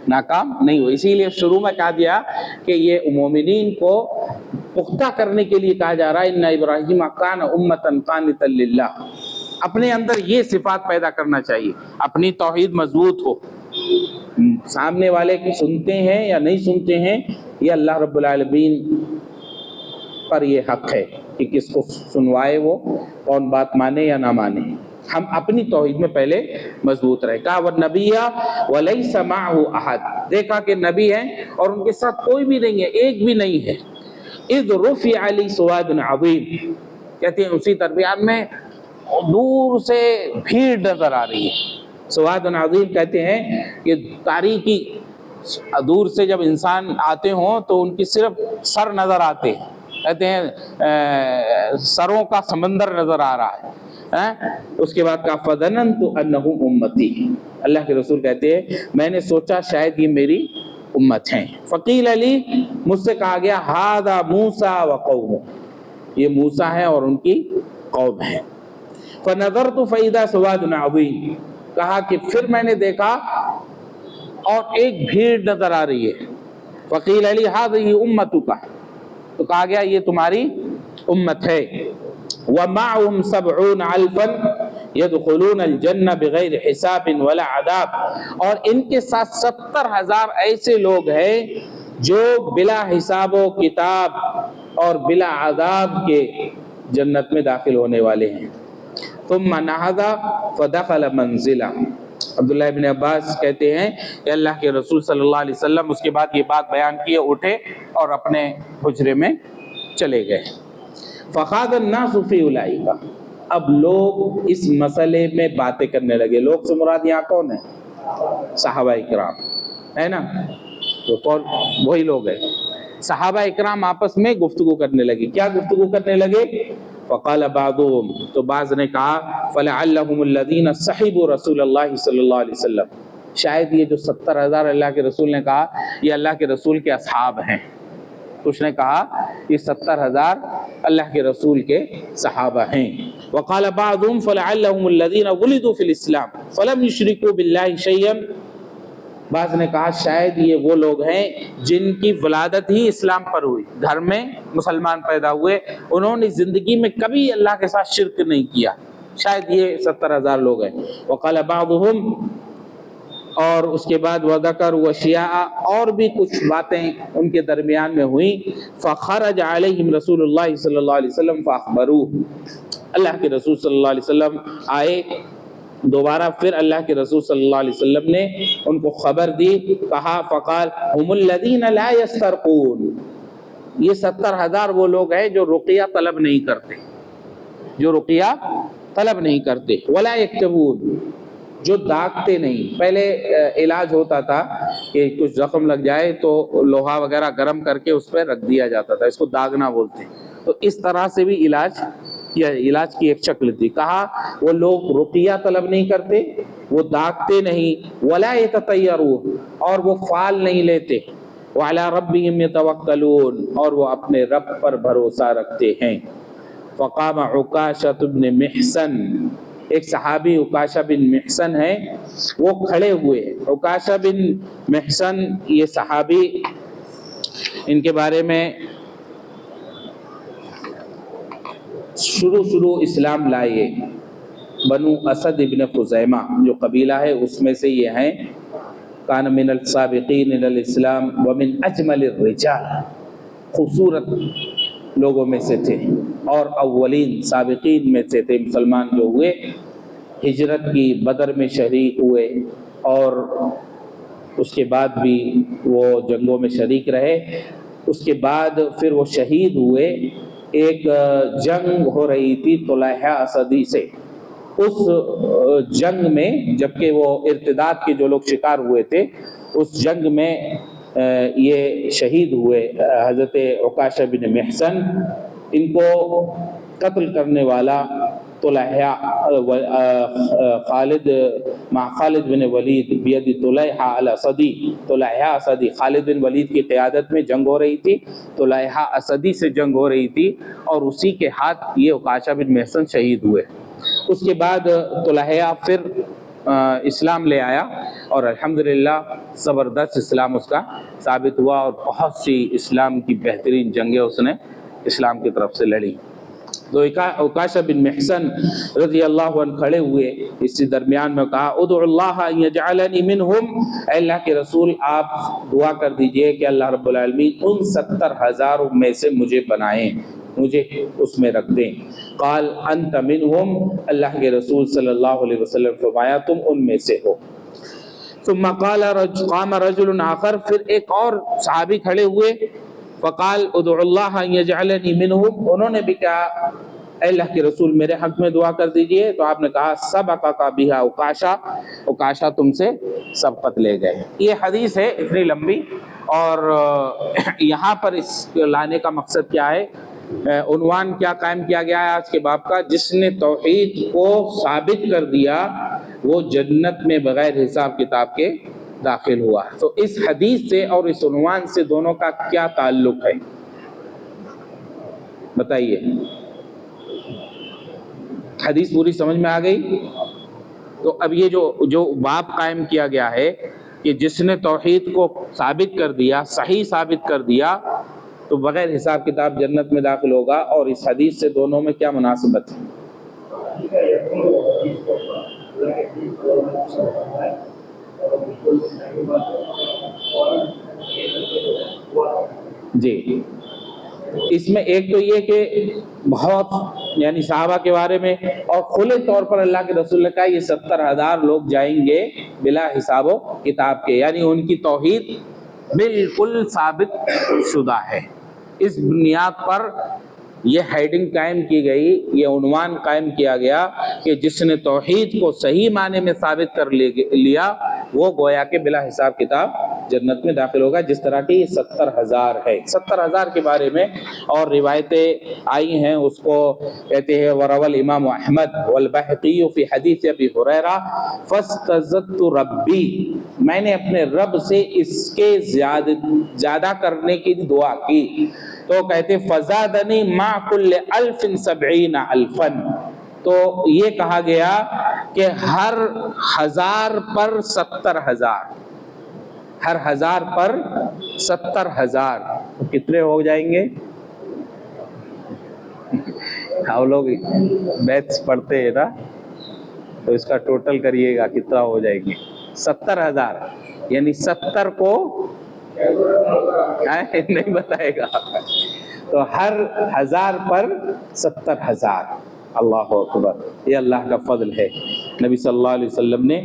ناکام نہیں ہوئے۔ اسی لیے شروع میں کہا دیا کہ یہ مومنین کو پختہ کرنے کے لیے کہا جا رہا ہے ان ابراہیم کان امتا قانتا للہ، اپنے اندر یہ صفات پیدا کرنا چاہیے، اپنی توحید مضبوط ہو، سامنے والے کی سنتے ہیں یا نہیں سنتے ہیں یہ اللہ رب العالمین پر یہ حق ہے کہ کس کو سنوائے، وہ کون بات مانے یا نہ مانے، ہم اپنی توحید میں پہلے مضبوط رہے۔ کہا والنبی ولیس معہ احد، دیکھا کہ نبی ہیں اور ان کے ساتھ کوئی بھی نہیں ہے، ایک بھی نہیں ہے۔ اذ رفع لی سواد عظیم، کہتے ہیں اسی درمیان میں دور سے بھیڑ نظر آ رہی ہے۔ سواد عظیم کہتے ہیں کہ تاریکی، دور سے جب انسان آتے ہوں تو ان کی صرف سر نظر آتے ہیں، کہتے ہیں سروں کا سمندر نظر آ رہا ہے۔ اس کے بعد کہا فظننت انہم امتی، اللہ کے رسول کہتے ہیں میں نے سوچا شاید یہ میری امت ہیں۔ فقیل علی، مجھ سے کہا گیا ھذا موسیٰ وقومہ، یہ موسیٰ ہے اور ان کی قوم ہے۔ فنظرت فإذا سواد عظیم، کہا کہ پھر میں نے دیکھا اور ایک بھیڑ نظر آ رہی ہے۔ فقیل علی ھذہ امتک، تو کہا گیا یہ تمہاری امت ہے۔ ومعهم 70,000 يدخلون الجنہ بغیر حساب ولا عذاب، اور ان کے ساتھ 70,000 ایسے لوگ ہیں جو بلا حساب و کتاب اور بلا عذاب کے جنت میں داخل ہونے والے ہیں۔ ثم نہض فدخل منزلہ، عبداللہ ابن عباس کہتے ہیں کہ اللہ کے رسول صلی اللہ علیہ وسلم اس کے بعد یہ بات بیان کیے، اٹھے اور اپنے حجرے میں چلے گئے۔ فخاض الناس فی اولئک، اب لوگ اس مسئلے میں باتیں کرنے لگے۔ لوگ سے مراد یہاں کون ہے؟ صحابہ اکرام ہے نا، تو کون؟ وہی لوگ ہیں۔ صحابہ اکرام آپس میں گفتگو کرنے لگے۔ کیا گفتگو کرنے لگے؟ فقال بعضهم، تو بعض نے کہا فلعلهم الذین صحبوا رسول اللہ صلی اللہ علیہ وسلم، شاید یہ جو 70,000 اللہ کے رسول نے کہا یہ اللہ کے رسول کے اصحاب ہیں. کچھ نے کہا یہ 70,000 اللہ کے رسول کے صحابہ ہیں. وقال بعضهم فلعلهم الذين ولدوا في الاسلام فلم يشركوا بالله شيئا. بعض نے کہا شاید یہ وہ لوگ ہیں جن کی ولادت ہی اسلام پر ہوئی، گھر میں مسلمان پیدا ہوئے، انہوں نے زندگی میں کبھی اللہ کے ساتھ شرک نہیں کیا، شاید یہ 70,000 لوگ ہیں. وقال بعضهم، اور اس کے بعد وذکر وشیاء، اور بھی کچھ باتیں ان کے درمیان میں ہوئیں. فخرج علیہم رسول اللہ صلی اللہ علیہ وسلم فاخبروہ، اللہ کے رسول صلی اللہ علیہ وسلم آئے دوبارہ، پھر اللہ کے رسول صلی اللہ علیہ وسلم نے ان کو خبر دی، کہا فقال هم الذین لا یسترقون، یہ 70,000 وہ لوگ ہیں جو رقیہ طلب نہیں کرتے، جو رقیہ طلب نہیں کرتے. ولا یکتبون، جو داغتے نہیں. پہلے علاج ہوتا تھا کہ کچھ زخم لگ جائے تو لوہا وغیرہ گرم کر کے اس پہ رکھ دیا جاتا تھا، اس کو داغنا بولتے ہیں. تو اس طرح سے بھی علاج کی ایک شکل تھی. کہا وہ لوگ رقیہ طلب نہیں کرتے، وہ داغتے نہیں. ولا یتطیرون، اور وہ فال نہیں لیتے. وعلی ربہم یتوکلون، اور وہ اپنے رب پر بھروسہ رکھتے ہیں. فقام عکاشہ بن محصن، ایک صحابی عکاشہ بن محصن ہے، وہ کھڑے ہوئے. عکاشہ بن محصن یہ صحابی، ان کے بارے میں شروع اسلام لائے. بنو اسد ابن خزیمہ جو قبیلہ ہے اس میں سے یہ ہیں. کان من السابقین الی الاسلام ومن اجمل الرجال، خوبصورت لوگوں میں سے تھے اور اولین سابقین میں سے تھے مسلمان جو ہوئے. ہجرت کی، بدر میں شریک ہوئے اور اس کے بعد بھی وہ جنگوں میں شریک رہے. اس کے بعد پھر وہ شہید ہوئے. ایک جنگ ہو رہی تھی طلحہ اسدی سے، اس جنگ میں جبکہ وہ ارتداد کے جو لوگ شکار ہوئے تھے اس جنگ میں یہ شہید ہوئے. حضرت عکاشہ بن محصن، ان کو قتل کرنے والا طلحہ خالد بن ولید بید طلحہ الاسدی، طلحہ اسدی، خالد بن ولید کی قیادت میں جنگ ہو رہی تھی، طلحہ اسدی سے جنگ ہو رہی تھی اور اسی کے ہاتھ یہ عکاشہ بن محصن شہید ہوئے. اس کے بعد طلحہ پھر اسلام لے آیا اور الحمدللہ زبردست اسلام اس کا ثابت ہوا اور بہت سی اسلام کی بہترین جنگیں اس نے اسلام کی طرف سے لڑی. تو عکاشہ بن محصن رضی اللہ عنہ کھڑے ہوئے، اسی درمیان میں کہا ادعو اللہ ان یجعلنی منہم، اے اللہ کے رسول آپ دعا کر دیجئے کہ اللہ رب العالمین ان 70,000 میں سے مجھے بنائیں، مجھے اس میں رکھ دیں. قال انت منہم، اللہ کے رسول صلی اللہ علیہ وسلم فرمایا تم ان میں سے ہو. ثم قام رجل آخر، پھر ایک اور صحابی کھڑے ہوئے. فقال ادعو اللہ ان یجعلنی منہم، انہوں نے بھی کہا اے اللہ کے رسول میرے حق میں دعا کر دیجئے. تو آپ نے کہا سبقک بہا عکاشہ، عکاشہ تم سے سبقت لے گئے. یہ حدیث ہے اتنی لمبی، اور یہاں پر اس لانے کا مقصد کیا ہے، عنوان کیا قائم کیا گیا ہے آج کے باب کا، جس نے توحید کو ثابت کر دیا وہ جنت میں بغیر حساب کتاب کے داخل ہوا. تو اس حدیث سے اور اس عنوان سے دونوں کا کیا تعلق ہے بتائیے؟ حدیث پوری سمجھ میں آ گئی؟ تو اب یہ جو باب قائم کیا گیا ہے کہ جس نے توحید کو ثابت کر دیا، صحیح ثابت کر دیا، تو بغیر حساب کتاب جنت میں داخل ہوگا. اور اس حدیث سے دونوں میں کیا مناسبت ہے؟ جی، اس میں ایک تو یہ کہ بہت یعنی صحابہ کے بارے میں اور کھلے طور پر اللہ کے رسول نے کہا یہ 70,000 لوگ جائیں گے بلا حساب و کتاب کے، یعنی ان کی توحید بالکل ثابت شدہ ہے. اس بنیاد پر یہ ہیڈنگ قائم کی گئی، یہ عنوان قائم کیا گیا کہ جس نے توحید کو صحیح معنی میں ثابت کر لیا وہ گویا کہ بلا حساب کتاب جنت میں داخل ہوگا، جس طرح کی 70,000 ہے۔ 70,000 کے بارے میں اور روایتیں آئی ہیں، اس کو کہتے ہیں وروى الامام احمد والبیہقی فی حدیث ابی ہریرہ فاستزدت ربی، میں نے اپنے رب سے اس کے زیادہ کرنے کی دعا کی، تو کہتے فزادنی مع کل 1070,000، تو یہ کہا گیا کہ ہر 1000 پر 70,000، ہر 1000 پر 70,000، تو کتنے ہو جائیں گے؟ آپ لوگ میتھس پڑھتے ہیں نا، تو اس کا ٹوٹل کریے گا کتنا ہو جائیں گے؟ 70,000، یعنی 70 کو نہیں بتائے گا، تو ہر 1000 پر 70,000۔ اللہ اکبر، یہ اللہ کا فضل ہے۔ نبی صلی اللہ علیہ وسلم نے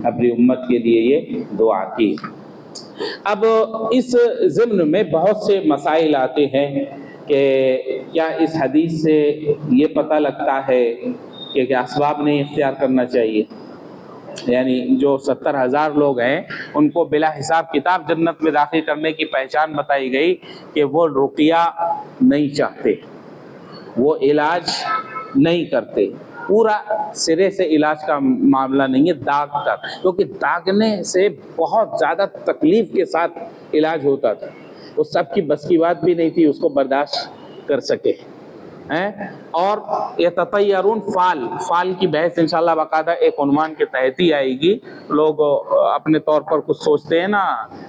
اپنی امت کے لیے یہ دعا کی۔ اب اس ضمن میں بہت سے مسائل آتے ہیں کہ کیا اس حدیث سے یہ پتہ لگتا ہے کہ اسباب نہیں اختیار کرنا چاہیے، یعنی جو 70,000 لوگ ہیں ان کو بلا حساب کتاب جنت میں داخل کرنے کی پہچان بتائی گئی کہ وہ رقیہ نہیں چاہتے، وہ علاج نہیں کرتے، پورا سرے سے علاج کا معاملہ نہیں ہے داغ کا، کیونکہ داغنے سے بہت زیادہ تکلیف کے ساتھ علاج ہوتا تھا، وہ سب کی بس کی بات بھی نہیں تھی اس کو برداشت کر سکے ہیں۔ اور یتطیرون، فال کی بحث انشاءاللہ باقاعدہ ایک عنوان کے تحت ہی آئے گی۔ لوگ اپنے طور پر کچھ سوچتے ہیں نا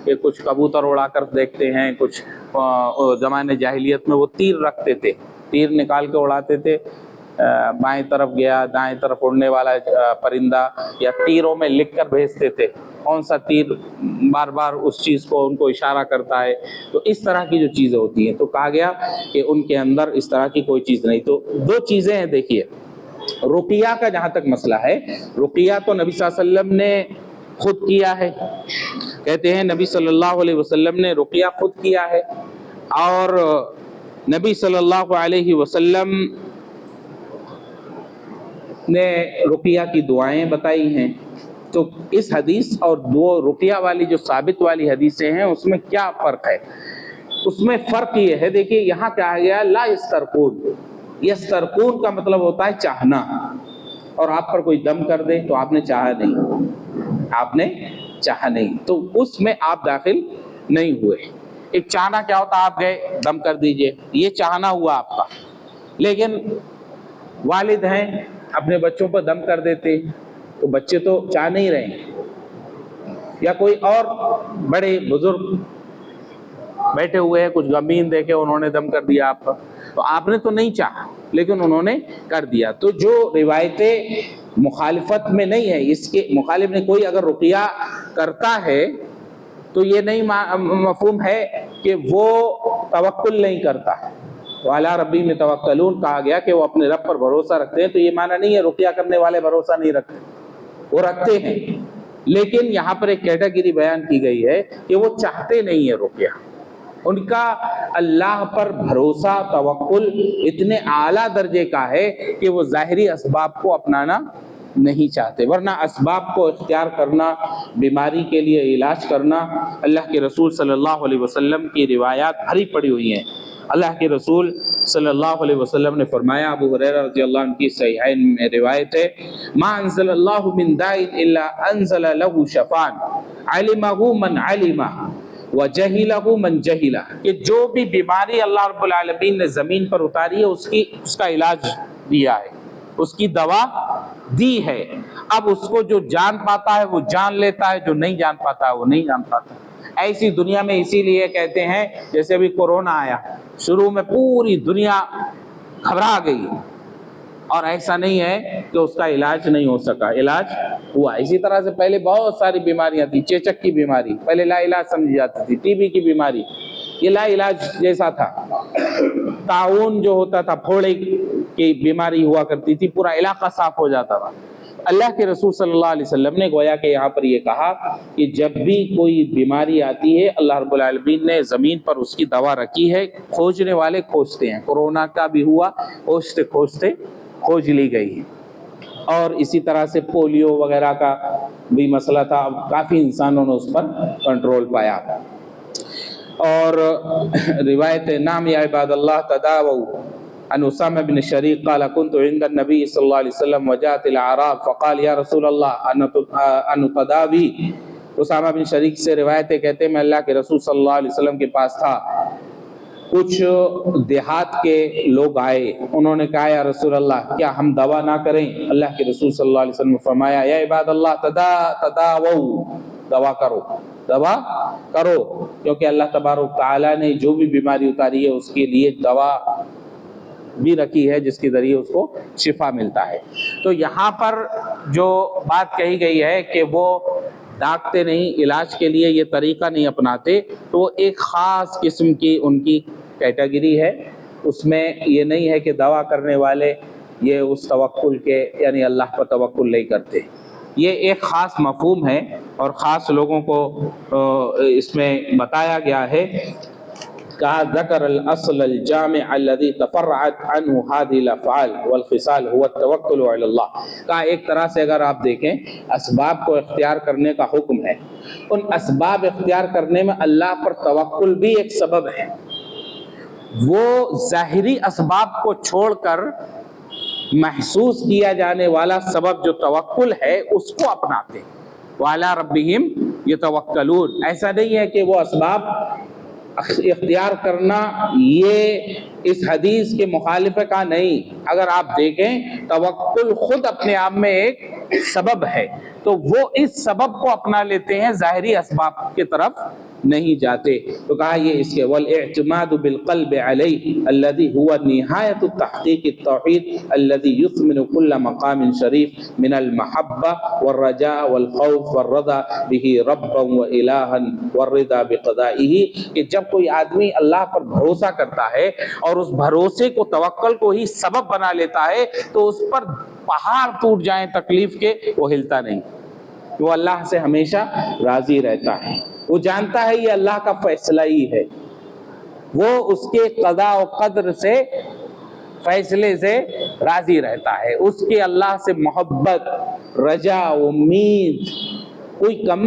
کہ کچھ کبوتر اڑا کر دیکھتے ہیں، کچھ زمانے جاہلیت میں وہ تیر رکھتے تھے، تیر نکال کے اڑاتے تھے، بائیں طرف گیا دائیں طرف اڑنے والا پرندہ، یا تیروں میں لکھ کر بھیجتے تھے کون سا تیر بار بار اس چیز کو ان کو اشارہ کرتا ہے، تو اس طرح کی جو چیزیں ہوتی ہیں، تو کہا گیا کہ ان کے اندر اس طرح کی کوئی چیز نہیں۔ تو دو چیزیں ہیں، دیکھیے رقیہ کا جہاں تک مسئلہ ہے، رقیہ تو نبی صلی اللہ علیہ وسلم نے خود کیا ہے، کہتے ہیں نبی صلی اللہ علیہ وسلم نے رقیہ خود کیا ہے، اور نبی صلی اللہ علیہ وسلم نے رقیہ کی دعائیں بتائی ہیں۔ تو اس حدیث اور دو رقیہ والی جو ثابت والی حدیثیں ہیں اس میں کیا فرق ہے؟ اس میں فرق یہ ہے، دیکھیے یہاں کہا گیا لا یسترقون، یسترقون کا مطلب ہوتا ہے چاہنا، اور آپ پر کوئی دم کر دے تو آپ نے چاہا نہیں، آپ نے چاہا نہیں، تو اس میں آپ داخل نہیں ہوئے۔ ایک چاہنا کیا ہوتا ہے، آپ گئے دم کر دیجئے، یہ چاہنا ہوا آپ کا، لیکن والد ہیں اپنے بچوں پر دم کر دیتے تو بچے تو چاہ نہیں رہے، یا کوئی اور بڑے بزرگ بیٹھے ہوئے ہیں، کچھ غمگین دیکھے انہوں نے دم کر دیا آپ پر، تو آپ نے تو نہیں چاہا لیکن انہوں نے کر دیا۔ تو جو روایتیں مخالفت میں نہیں ہے، اس کے مخالف نے کوئی اگر رقیہ کرتا ہے تو یہ نہیں مفہوم ہے کہ وہ توکل نہیں کرتا، وَعَلَىٰ رَبِّهِمْ يَتَوَكَّلُونَ کہا گیا کہ وہ اپنے رب پر بھروسہ رکھتے ہیں، تو یہ معنی نہیں ہے رقیہ کرنے والے بھروسہ نہیں رکھتے، وہ رکھتے ہیں، لیکن یہاں پر ایک کیٹیگری بیان کی گئی ہے کہ وہ چاہتے نہیں ہیں رقیہ، ان کا اللہ پر بھروسہ توکل اتنے اعلیٰ درجے کا ہے کہ وہ ظاہری اسباب کو اپنانا نہیں چاہتے، ورنہ اسباب کو اختیار کرنا، بیماری کے لیے علاج کرنا، اللہ کے رسول صلی اللہ علیہ وسلم کی روایات بھری پڑی ہوئی ہیں۔ اللہ کے رسول صلی اللہ علیہ وسلم نے فرمایا، ابو ہریرہ رضی اللہ عنہ کی صحیحین میں روایت ہے، ما انزل اللہ من داء الا انزل له شفاء علمہ من علمہ وجہلہ من جہلہ، کہ جو بھی بیماری اللہ رب العالمین نے زمین پر اتاری ہے اس کا علاج دیا ہے، اس کی دوا دی ہے، اب اس کو جو جان پاتا ہے وہ جان لیتا ہے، جو نہیں جان پاتا ہے وہ نہیں جان پاتا۔ ایسی دنیا میں اسی لیے کہتے ہیں جیسے ابھی کورونا آیا، شروع میں پوری دنیا گھبرا گئی، اور ایسا نہیں ہے کہ اس کا علاج نہیں ہو سکا، علاج ہوا۔ اسی طرح سے پہلے بہت ساری بیماریاں تھیں، چیچک کی بیماری پہلے لا علاج سمجھی جاتی تھی، ٹی بی کی بیماری یہ لا علاج جیسا تھا، طاعون جو ہوتا تھا، پھوڑے کی بیماری ہوا کرتی تھی، پورا علاقہ صاف ہو جاتا تھا۔ اللہ کے رسول صلی اللہ علیہ وسلم نے گویا کہ یہاں پر یہ کہا کہ جب بھی کوئی بیماری آتی ہے اللہ رب العالمین نے زمین پر اس کی دوا رکھی ہے، کھوجنے والے کھوجتے ہیں، کورونا کا بھی ہوا، کھوجتے کھوجتے کھوج لی گئی ہے۔ اور اسی طرح سے پولیو وغیرہ کا بھی مسئلہ تھا، اب کافی انسانوں نے اس پر کنٹرول پایا۔ اور روایت نام یا عباد اللہ تداووا عن اسامہ بن شریق قال كنت عند النبي صلی اللہ علیہ وسلم وجاءت الاعراب فقال یا رسول اللہ ان تداوی۔ اسامہ بن شریق سے روایت ہے، کہتے ہیں میں اللہ کے رسول صلی اللہ علیہ وسلم کے پاس تھا، کچھ دیہات کے لوگ آئے، انہوں نے کہا یا رسول اللہ کیا ہم دوا نہ کریں؟ اللہ کے رسول صلی اللہ علیہ وسلم نے فرمایا یا عباد اللہ تداووا، دوا کرو، دوا کرو، کیونکہ اللہ تبارک تعالیٰ نے جو بھی بیماری اتاری ہے اس کے لیے دوا بھی رکھی ہے جس کے ذریعے اس کو شفا ملتا ہے۔ تو یہاں پر جو بات کہی گئی ہے کہ وہ ڈاکتے نہیں، علاج کے لیے یہ طریقہ نہیں اپناتے، تو وہ ایک خاص قسم کی ان کی کیٹیگری ہے، اس میں یہ نہیں ہے کہ دوا کرنے والے یہ اس توکل کے یعنی اللہ پر توکل نہیں کرتے، یہ ایک خاص مفہوم ہے اور خاص لوگوں کو اس میں بتایا گیا ہے۔ کہا ذکر الاصل الجامع الذي تفرعت عنه هذه الافعال والخصال هو التوکل علی اللہ۔ کہا ایک طرح سے اگر آپ دیکھیں اسباب کو اختیار کرنے کا حکم ہے، ان اسباب اختیار کرنے میں اللہ پر توکل بھی ایک سبب ہے، وہ ظاہری اسباب کو چھوڑ کر محسوس کیا جانے والا سبب جو توکل ہے اس کو اپناتے، وعلی ربہم یتوکلون۔ ایسا نہیں ہے کہ وہ اسباب اختیار کرنا یہ اس حدیث کے مخالف کا نہیں، اگر آپ دیکھیں توکل خود اپنے آپ میں ایک سبب ہے، تو وہ اس سبب کو اپنا لیتے ہیں، ظاہری اسباب کی طرف نہیں جاتے۔ تو کہا یہ اس کے والاعتماد بالقلب علیہ الذي هو نہایت التحقیق التوحید الذي يثمن كل مقام شریف من المحبة والرجاء والخوف والرضا به ربا وإلها والرضا بقضائه، کہ جب کوئی آدمی اللہ پر بھروسہ کرتا ہے اور اس بھروسے کو توکل کو ہی سبب بنا لیتا ہے تو اس پر پہاڑ ٹوٹ جائیں تکلیف کے وہ ہلتا نہیں، وہ اللہ سے ہمیشہ راضی رہتا ہے، وہ جانتا ہے یہ اللہ کا فیصلہ ہی ہے، وہ اس کے قضاء و قدر سے فیصلے سے راضی رہتا ہے، اس کے اللہ سے محبت، رجا، امید کوئی کم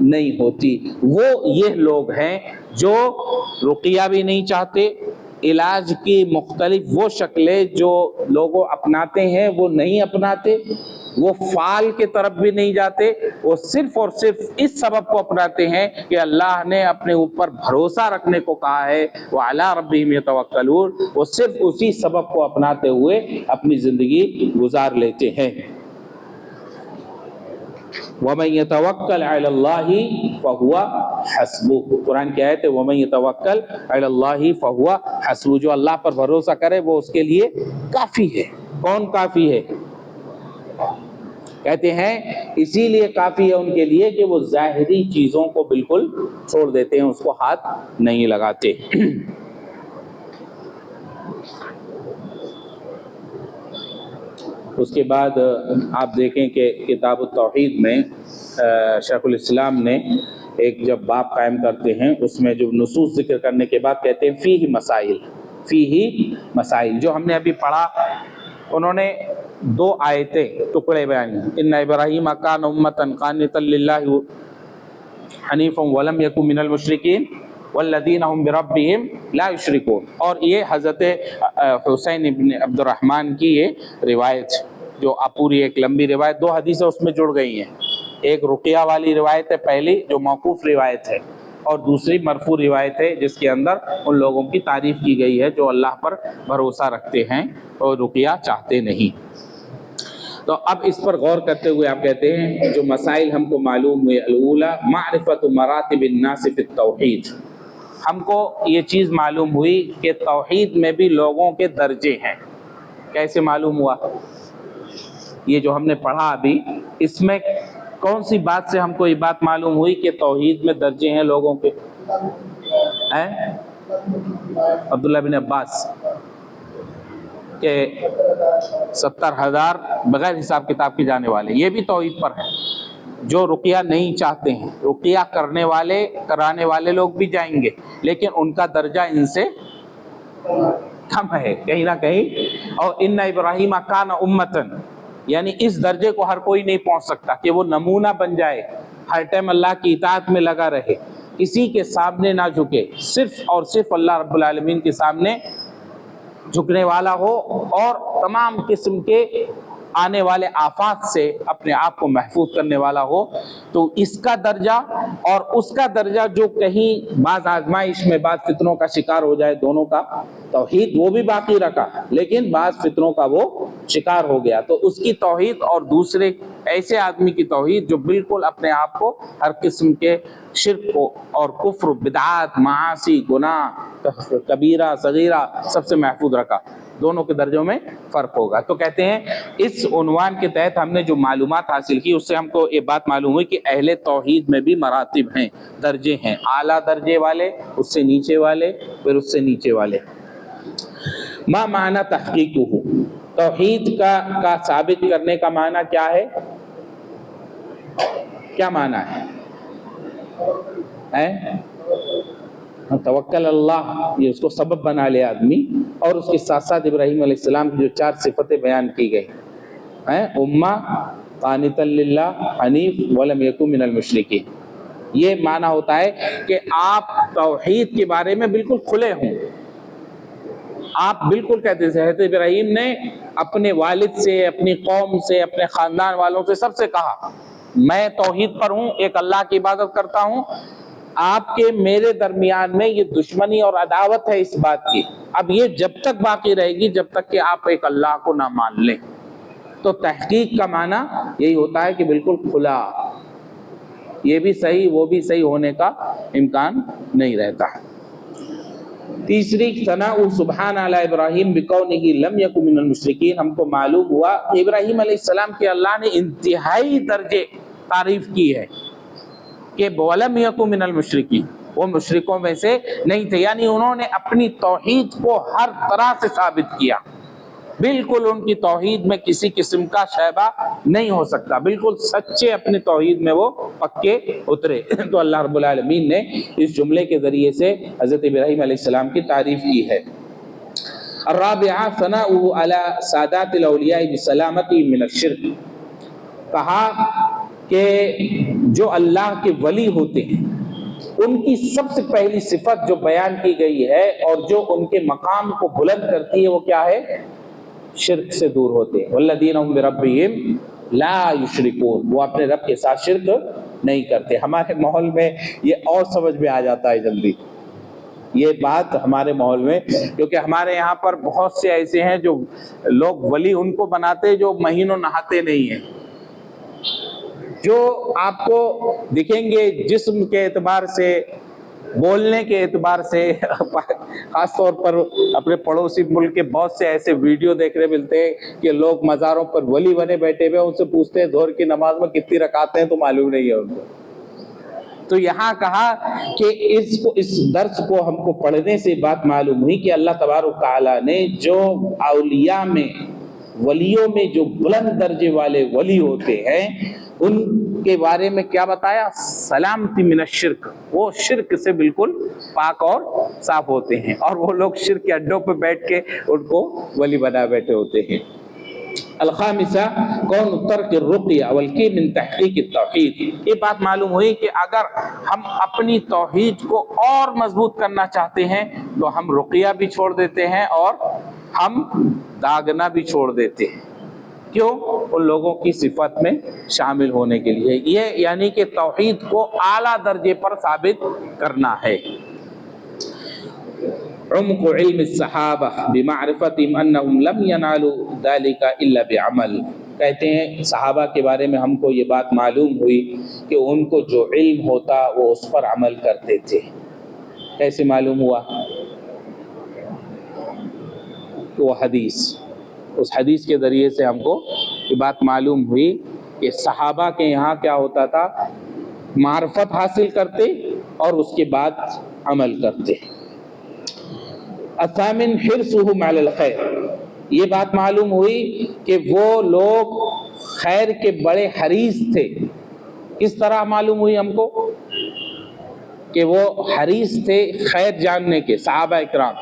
نہیں ہوتی۔ وہ یہ لوگ ہیں جو رقیہ بھی نہیں چاہتے، علاج کی مختلف وہ شکلیں جو لوگوں اپناتے ہیں وہ نہیں اپناتے، وہ فعال کی طرف بھی نہیں جاتے، وہ صرف اور صرف اس سبب کو اپناتے ہیں کہ اللہ نے اپنے اوپر بھروسہ رکھنے کو کہا ہے، وَعَلَىٰ رَبِّهِمْ يَتَوَكَّلُونَ، وہ صرف اسی سبب کو اپناتے ہوئے اپنی زندگی گزار لیتے ہیں۔ وَمَن يَتَوَكَّلْ عَلَى اللَّهِ فَهُوَ حَسْبُهُ، قرآن کی آیت ہے وَمَن يَتَوَكَّلْ عَلَى اللَّهِ فَهُوَ حَسْبُهُ، جو اللہ پر بھروسہ کرے وہ اس کے لیے کافی ہے۔ کون کافی ہے؟ کہتے ہیں اسی لیے کافی ہے ان کے لیے کہ وہ ظاہری چیزوں کو بالکل چھوڑ دیتے ہیں، اس کو ہاتھ نہیں لگاتے۔ اس کے بعد آپ دیکھیں کہ کتاب التوحید میں شیخ الاسلام نے ایک جب باب قائم کرتے ہیں اس میں جو نصوص ذکر کرنے کے بعد کہتے ہیں فیہ مسائل، فیہ مسائل، جو ہم نے ابھی پڑھا انہوں نے دو آیتیں ٹکڑے بیان ہیں، ان ابراہیم کان امۃ قانتا للہ حنیفا ولم یکن من المشرکین والذین هم بربہم لا یشرکون، اور یہ حضرت حسین ابن عبد الرحمن کی یہ روایت جو پوری ایک لمبی روایت، دو حدیثیں اس میں جڑ گئی ہیں، ایک رقیہ والی روایت ہے پہلی جو موقوف روایت ہے، اور دوسری مرفوع روایت ہے جس کے اندر ان لوگوں کی تعریف کی گئی ہے جو اللہ پر بھروسہ رکھتے ہیں اور رقیہ چاہتے نہیں۔ تو اب اس پر غور کرتے ہوئے آپ کہتے ہیں جو مسائل ہم کو معلوم ہوئے، الاولی معرفت مراتب الناس فی التوحید، ہم کو یہ چیز معلوم ہوئی کہ توحید میں بھی لوگوں کے درجے ہیں۔ کیسے معلوم ہوا؟ یہ جو ہم نے پڑھا ابھی، اس میں کون سی بات سے ہم کو یہ بات معلوم ہوئی کہ توحید میں درجے ہیں لوگوں کے؟ عبداللہ بن عباس کہ 70,000 بغیر حساب کتاب کے جانے والے، یہ بھی توحید پر ہے۔ جو رقیہ نہیں چاہتے ہیں، رقیہ کرانے والے لوگ بھی جائیں گے لیکن ان کا درجہ ان سے کم ہے کہیں نہ کہیں۔ اور ان ابراہیم کان امتن، یعنی اس درجے کو ہر کوئی نہیں پہنچ سکتا کہ وہ نمونہ بن جائے، ہر ٹائم اللہ کی اطاعت میں لگا رہے، کسی کے سامنے نہ جھکے، صرف اور صرف اللہ رب العالمین کے سامنے جھکنے والا ہو، اور تمام قسم کے آنے والے آفات سے اپنے آپ کو محفوظ کرنے والا ہو۔ تو اس کا درجہ اور اس کا درجہ جو کہیں بعض آزمائش میں بعض فتنوں کا شکار ہو جائے، دونوں کا توحید وہ بھی باقی رکھا لیکن بعض فتنوں کا وہ شکار ہو گیا، تو اس کی توحید اور دوسرے ایسے آدمی کی توحید جو بالکل اپنے آپ کو ہر قسم کے شرک اور کفر، بدعات، معاصی، گناہ، کبیرہ صغیرہ سب سے محفوظ رکھا، دونوں کے درجوں میں فرق ہوگا۔ تو کہتے ہیں اس عنوان کے تحت ہم نے جو معلومات حاصل کی اس سے ہم کو یہ بات معلوم ہوئی کہ اہل توحید میں بھی مراتب ہیں، درجے ہیں، اعلیٰ درجے والے، اس سے نیچے والے، پھر اس سے نیچے والے۔ ما معنی تحقیقہ، توحید کا ثابت کرنے کا معنی کیا ہے؟ کیا معنی ہے؟ توکل اللہ، یہ اس کو سبب بنا لے آدمی، اور اس کے ساتھ ساتھ ابراہیم علیہ السلام کی جو 4 صفتیں بیان کی گئی ہیں، امہ قانتا للہ حنیف ولم یکن من المشرکین، یہ معنی ہوتا ہے کہ آپ توحید کے بارے میں بالکل کھلے ہوں، آپ بالکل کہتے ہیں حضرت ابراہیم نے اپنے والد سے، اپنی قوم سے، اپنے خاندان والوں سے سب سے کہا میں توحید پر ہوں، ایک اللہ کی عبادت کرتا ہوں، آپ کے میرے درمیان میں یہ دشمنی اور عداوت ہے اس بات کی، اب یہ جب تک باقی رہے گی جب تک کہ آپ ایک اللہ کو نہ مان لیں۔ تو تحقیق کا معنی یہی ہوتا ہے کہ بالکل کھلا، یہ بھی صحیح وہ بھی صحیح ہونے کا امکان نہیں رہتا۔ تیسری، ثناء سبحان علی ابراہیم بکونہ لم یکن من المشرکین، ہم کو معلوم ہوا کہ ابراہیم علیہ السلام کے اللہ نے انتہائی درجے تعریف کی ہے کہ وَلَمْ يَكُنْ مِنَ الْمُشْرِكِينَ، وہ مشرکوں میں سے نہیں تھے، یعنی انہوں نے اپنی توحید کو ہر طرح سے ثابت کیا، بالکل ان کی توحید میں کسی قسم کا شائبہ نہیں ہو سکتا، بالکل سچے اپنی توحید میں وہ پکے اترے۔ تو اللہ رب العالمین نے اس جملے کے ذریعے سے حضرت ابراہیم علیہ السلام کی تعریف کی ہے۔ الرابعہ، ثناؤہ علی سادات الاولیاء بسلامتی من الشرک، کہا کہ جو اللہ کے ولی ہوتے ہیں ان کی سب سے پہلی صفت جو بیان کی گئی ہے اور جو ان کے مقام کو بلند کرتی ہے وہ کیا ہے؟ شرک سے دور ہوتے ہیں۔ والذین هم بربہم لا یشرکون، وہ اپنے رب کے ساتھ شرک نہیں کرتے۔ ہمارے ماحول میں یہ اور سمجھ میں آ جاتا ہے جلدی یہ بات ہمارے ماحول میں، کیونکہ ہمارے یہاں پر بہت سے ایسے ہیں جو لوگ ولی ان کو بناتے جو مہینوں نہاتے نہیں ہیں، جو آپ کو دکھیں گے جسم کے اعتبار سے، بولنے کے اعتبار سے، خاص طور پر اپنے پڑوسی ملک کے بہت سے ایسے ویڈیو دیکھنے ملتے ہیں کہ لوگ مزاروں پر ولی بنے بیٹھے ہوئے، ان سے پوچھتے ہیں ظہر کی نماز میں کتنی رکعتیں ہیں تو معلوم نہیں ہے ان کو۔ تو یہاں کہا کہ اس درس کو ہم کو پڑھنے سے بات معلوم ہوئی کہ اللہ تبارک تعالیٰ نے جو اولیاء میں، ولیوں میں جو بلند درجے والے ولی ہوتے ہیں ان کے بارے میں کیا بتایا؟ سلامتی من الشرک، وہ شرک سے بالکل پاک اور صاف ہوتے ہیں، اور وہ لوگ شرک کے اڈوں پہ بیٹھ کے ان کو ولی بنا بیٹھے ہوتے ہیں۔ الخامسہ، کون ترک الرقیہ والکی من تحقیق التوحید، یہ بات معلوم ہوئی کہ اگر ہم اپنی توحید کو اور مضبوط کرنا چاہتے ہیں تو ہم رقیہ بھی چھوڑ دیتے ہیں اور ہم داغنا بھی چھوڑ دیتے ہیں۔ کیوں؟ ان لوگوں کی صفت میں شامل ہونے کے لیے، یہ یعنی کہ توحید کو اعلیٰ درجے پر ثابت کرنا ہے۔ عمق علم الصحابہ بمعرفتہم انہم لم ینالوا ذلک الا بعمل، کہتے ہیں صحابہ کے بارے میں ہم کو یہ بات معلوم ہوئی کہ ان کو جو علم ہوتا وہ اس پر عمل کرتے تھے۔ کیسے معلوم ہوا؟ وہ حدیث، اس حدیث کے ذریعے سے ہم کو یہ بات معلوم ہوئی کہ صحابہ کے یہاں کیا ہوتا تھا، معرفت حاصل کرتے اور اس کے بعد عمل کرتے۔ الثامن، حرصهم علی الخیر، یہ بات معلوم ہوئی کہ وہ لوگ خیر کے بڑے حریص تھے۔ کس طرح معلوم ہوئی ہم کو کہ وہ حریص تھے خیر جاننے کے؟ صحابہ اکرام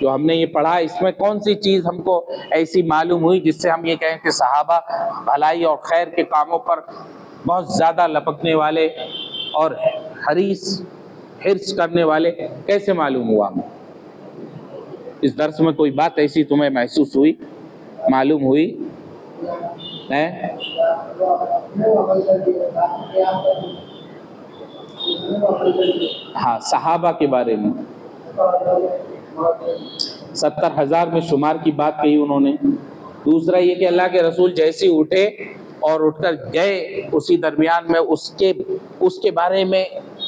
جو ہم نے یہ پڑھا اس میں کون سی چیز ہم کو ایسی معلوم ہوئی جس سے ہم یہ کہیں کہ صحابہ بھلائی اور خیر کے کاموں پر بہت زیادہ لپکنے والے اور حرص کرنے والے؟ کیسے معلوم ہوا؟ اس درس میں کوئی بات ایسی تمہیں محسوس ہوئی، معلوم ہوئی ہے؟ ہاں، صحابہ کے بارے میں 70,000 میں شمار کی بات کہی انہوں نے۔ دوسرا یہ کہ اللہ کے رسول جیسے اٹھے اور اٹھ کر گئے، اسی درمیان میں اس کے بارے میں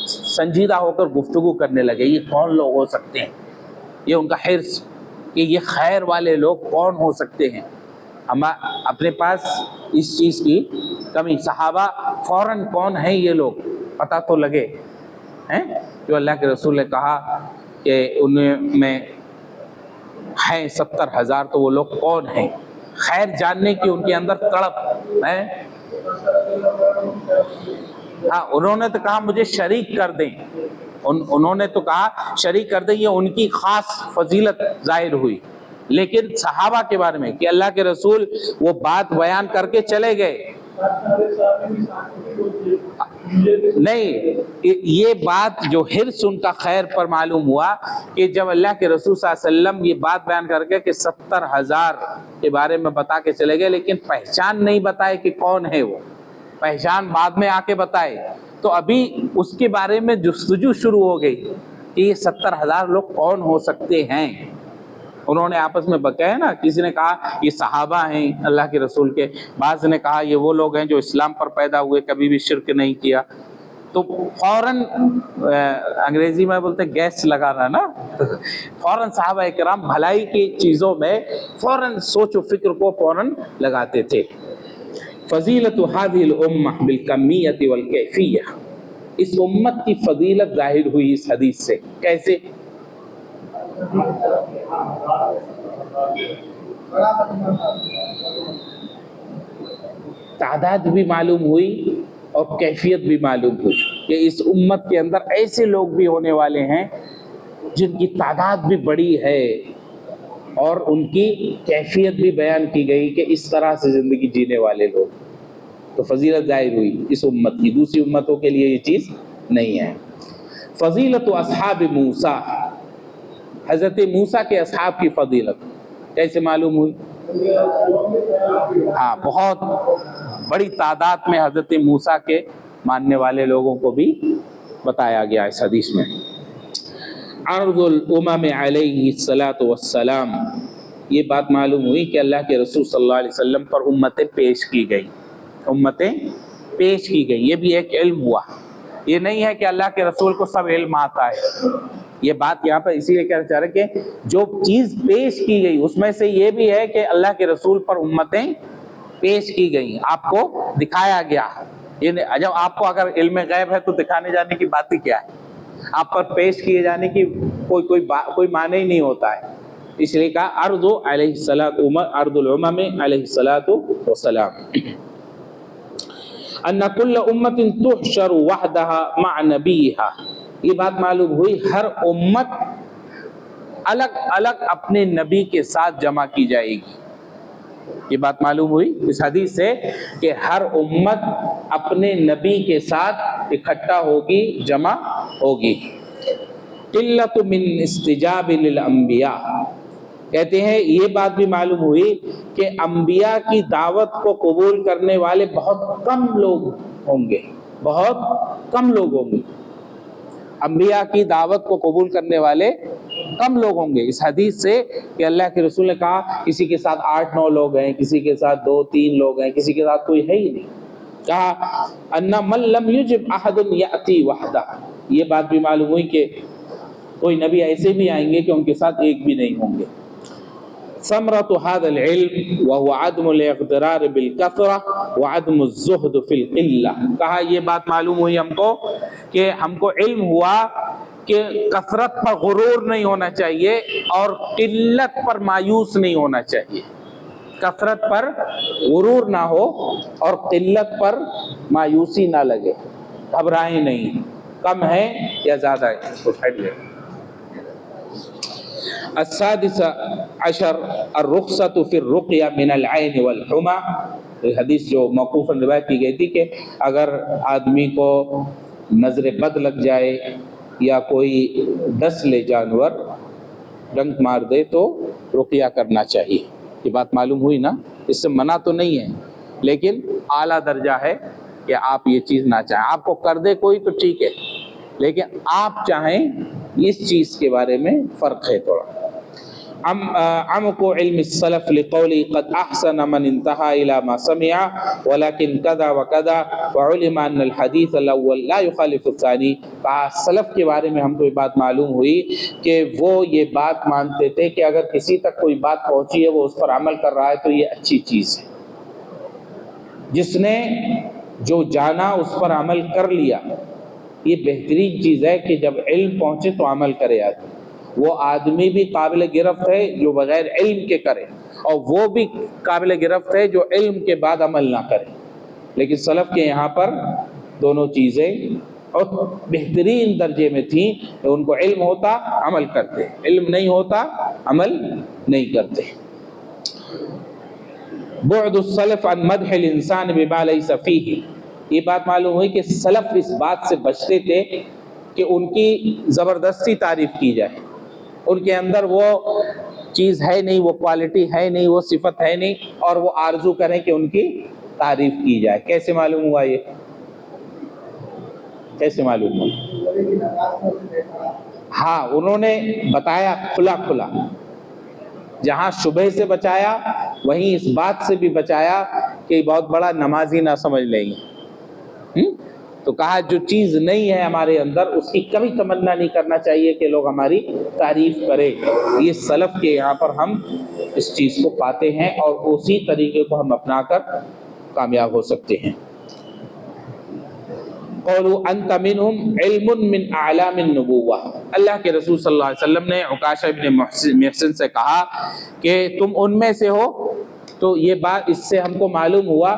سنجیدہ ہو کر گفتگو کرنے لگے، یہ کون لوگ ہو سکتے ہیں؟ یہ ان کا حرص کہ یہ خیر والے لوگ کون ہو سکتے ہیں۔ ہم اپنے پاس اس چیز کی کمی، صحابہ فوراً کون ہیں یہ لوگ پتہ تو لگے ہیں، جو اللہ کے رسول نے کہا کہ ان میں ہیں 70,000، تو وہ لوگ کون ہیں؟ خیر جاننے کی ان کے اندر تڑپ ہے۔ ہاں، انہوں نے تو کہا مجھے شریک کر دیں، انہوں نے تو کہا شریک کر دیں، یہ ان کی خاص فضیلت ظاہر ہوئی۔ لیکن صحابہ کے بارے میں کہ اللہ کے رسول وہ بات بیان کر کے چلے گئے، نہیں، یہ بات جو حرص ان کا خیر پر معلوم ہوا کہ جب اللہ کے رسول صلی اللہ علیہ وسلم یہ بات بیان کر کے کہ 70,000 کے بارے میں بتا کے چلے گئے، لیکن پہچان نہیں بتائے کہ کون ہے وہ، پہچان بعد میں آ کے بتائے، تو ابھی اس کے بارے میں جستجو شروع ہو گئی کہ یہ 70,000 لوگ کون ہو سکتے ہیں۔ انہوں نے آپس میں بکایا نا، کسی نے کہا یہ صحابہ ہیں اللہ کے رسول کے، بعض نے کہا یہ وہ لوگ ہیں جو اسلام پر پیدا ہوئے، کبھی بھی شرک نہیں کیا، تو فوراً انگریزی میں بولتے گیس لگانا نا، فوراً صحابہ کرام بھلائی کی چیزوں میں فوراً سوچ و فکر کو فوراً لگاتے تھے۔ فضیلت هذه الامہ بالکمیت والکیفیہ، اس امت کی فضیلت ظاہر ہوئی اس حدیث سے، کیسے؟ تعداد بھی معلوم ہوئی اور کیفیت بھی معلوم ہوئی کہ اس امت کے اندر ایسے لوگ بھی ہونے والے ہیں جن کی تعداد بھی بڑی ہے، اور ان کی کیفیت بھی بیان کی گئی کہ اس طرح سے زندگی جینے والے لوگ، تو فضیلت ظاہر ہوئی اس امت کی، دوسری امتوں کے لیے یہ چیز نہیں ہے۔ فضیلت اصحاب موسیٰ، حضرت موسیٰ کے اصحاب کی فضیلت کیسے معلوم ہوئی؟ ہاں، بہت بڑی تعداد میں حضرت موسیٰ کے ماننے والے لوگوں کو بھی بتایا گیا اس حدیث میں۔ عرض الامم علیہ الصلاۃ والسلام، یہ بات معلوم ہوئی کہ اللہ کے رسول صلی اللہ علیہ وسلم پر امتیں پیش کی گئی، امتیں پیش کی گئی، یہ بھی ایک علم ہوا۔ یہ نہیں ہے کہ اللہ کے رسول کو سب علم آتا ہے، یہ بات یہاں پر اسی لیے کہنا چاہ رہے کہ جو چیز پیش کی گئی اس میں سے یہ بھی ہے کہ اللہ کے رسول پر امتیں پیش کی گئیں، آپ کو دکھایا گیا۔ جب آپ کو اگر علم غیب ہے تو دکھانے جانے کی بات ہی کیا ہے، آپ پر پیش کیے جانے کی کوئی معنی ہی نہیں ہوتا ہے، اس لیے کہا عرض الامم علیہ الصلاۃ والسلام۔ ان کل امت تحشر وحدها مع نبیها، یہ بات معلوم ہوئی ہر امت الگ الگ اپنے نبی کے ساتھ جمع کی جائے گی، یہ بات معلوم ہوئی اس حدیث سے کہ ہر امت اپنے نبی کے ساتھ اکٹھا ہوگی، جمع ہوگی۔ قلت من استجاب للانبیاء، کہتے ہیں یہ بات بھی معلوم ہوئی کہ انبیاء کی دعوت کو قبول کرنے والے بہت کم لوگ ہوں گے، بہت کم لوگ ہوں گے، انبیاء کی دعوت کو قبول کرنے والے کم لوگ ہوں گے۔ اس حدیث سے کہ اللہ کے رسول نے کہا کسی کے ساتھ 8-9 لوگ ہیں، کسی کے ساتھ 2-3 لوگ ہیں، کسی کے ساتھ کوئی ہے ہی نہیں، کہا ان من لم یجب احد یأتی وحدہ، یہ بات بھی معلوم ہوئی کہ کوئی نبی ایسے بھی آئیں گے کہ ان کے ساتھ ایک بھی نہیں ہوں گے۔ ثمرۃ هذا العلم وهو عدم الاغترار بالكثرة وعدم الزهد في القلة، کہا یہ بات معلوم ہوئی ہم کو کہ ہم کو علم ہوا کہ کثرت پر غرور نہیں ہونا چاہیے اور قلت پر مایوس نہیں ہونا چاہیے، کثرت پر غرور نہ ہو اور قلت پر مایوسی نہ لگے، گھبرائیں نہیں، کم ہے یا زیادہ ہے تو پھٹ جائے۔ السادس عشر الرخصۃ فی الرقیہ من العین والحمى، حدیث جو موقوفاً روایت کی گئی تھی کہ اگر آدمی کو نظر بد لگ جائے یا کوئی ڈس لے جانور، ڈنک مار دے، تو رقیہ کرنا چاہیے. یہ بات معلوم ہوئی نا؟ اس سے منع تو نہیں ہے، لیکن اعلیٰ درجہ ہے کہ آپ یہ چیز نہ چاہیں. آپ کو کر دے کوئی تو ٹھیک ہے، لیکن آپ چاہیں اس چیز کے بارے میں فرق ہے تھوڑا. عمق علم السلف لقولی قد احسن من انتهى الى ما سمع ولكن كذا وكذا فعلم ان الحديث الاول لا يخالف الثاني. سلف کے بارے میں ہم کو یہ بات معلوم ہوئی کہ وہ یہ بات مانتے تھے کہ اگر کسی تک کوئی بات پہنچی ہے وہ اس پر عمل کر رہا ہے تو یہ اچھی چیز ہے. جس نے جو جانا اس پر عمل کر لیا، یہ بہترین چیز ہے کہ جب علم پہنچے تو عمل کرے آدمی. وہ آدمی بھی قابل گرفت ہے جو بغیر علم کے کرے، اور وہ بھی قابل گرفت ہے جو علم کے بعد عمل نہ کرے. لیکن سلف کے یہاں پر دونوں چیزیں اور بہترین درجے میں تھیں. ان کو علم ہوتا عمل کرتے، علم نہیں ہوتا عمل نہیں کرتے. بعد السلف عن مدح الانسان بما ليس فيه، یہ بات معلوم ہوئی کہ سلف اس بات سے بچتے تھے کہ ان کی زبردستی تعریف کی جائے. ان کے اندر وہ چیز ہے نہیں، وہ کوالٹی ہے نہیں، وہ صفت ہے نہیں، اور وہ آرزو کریں کہ ان کی تعریف کی جائے. کیسے معلوم ہوا؟ یہ کیسے معلوم ہوا؟ ہاں، انہوں نے بتایا کھلا کھلا. جہاں شبہ سے بچایا وہیں اس بات سے بھی بچایا کہ بہت بڑا نمازی نہ سمجھ لیں گے. تو کہا جو چیز نہیں ہے ہمارے اندر اس کی کبھی تمنا نہیں کرنا چاہیے کہ لوگ ہماری تعریف کریں. یہ سلف کے یہاں پر ہم اس چیز کو پاتے ہیں اور اسی طریقے کو ہم اپنا کر کامیاب ہو سکتے ہیں. قولوا انت منهم علم من اعلام النبوہ، اللہ کے رسول صلی اللہ علیہ وسلم نے عکاشہ ابن محسن سے کہا کہ تم ان میں سے ہو. تو یہ بات اس سے ہم کو معلوم ہوا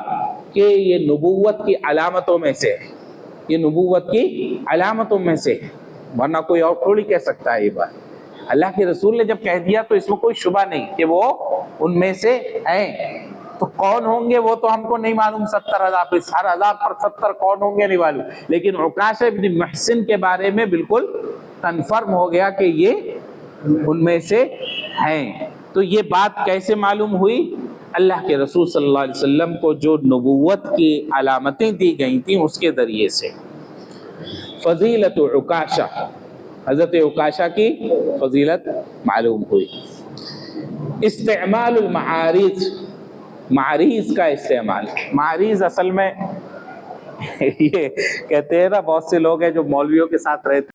کہ یہ نبوت کی علامتوں میں سے ہے، یہ نبوت کی علامتوں میں سے ہے، ورنہ کوئی اور تھوڑی کہہ سکتا ہے. یہ بات اللہ کے رسول نے جب کہہ دیا تو اس میں کوئی شبہ نہیں کہ وہ ان میں سے ہیں. تو کون ہوں گے وہ تو ہم کو نہیں معلوم. 70,000 10,000 پر 70 کون ہوں گے نہیں معلوم، لیکن عکاشہ ابن محسن کے بارے میں بالکل کنفرم ہو گیا کہ یہ ان میں سے ہیں. تو یہ بات کیسے معلوم ہوئی؟ اللہ کے رسول صلی اللہ علیہ وسلم کو جو نبوت کی علامتیں دی گئی تھیں اس کے ذریعے سے. فضیلت عکاشہ، حضرت عکاشہ کی فضیلت معلوم ہوئی. استعمال المعارض، معریض کا استعمال. معریض اصل میں یہ کہتے ہیں نا، بہت سے لوگ ہیں جو مولویوں کے ساتھ رہتے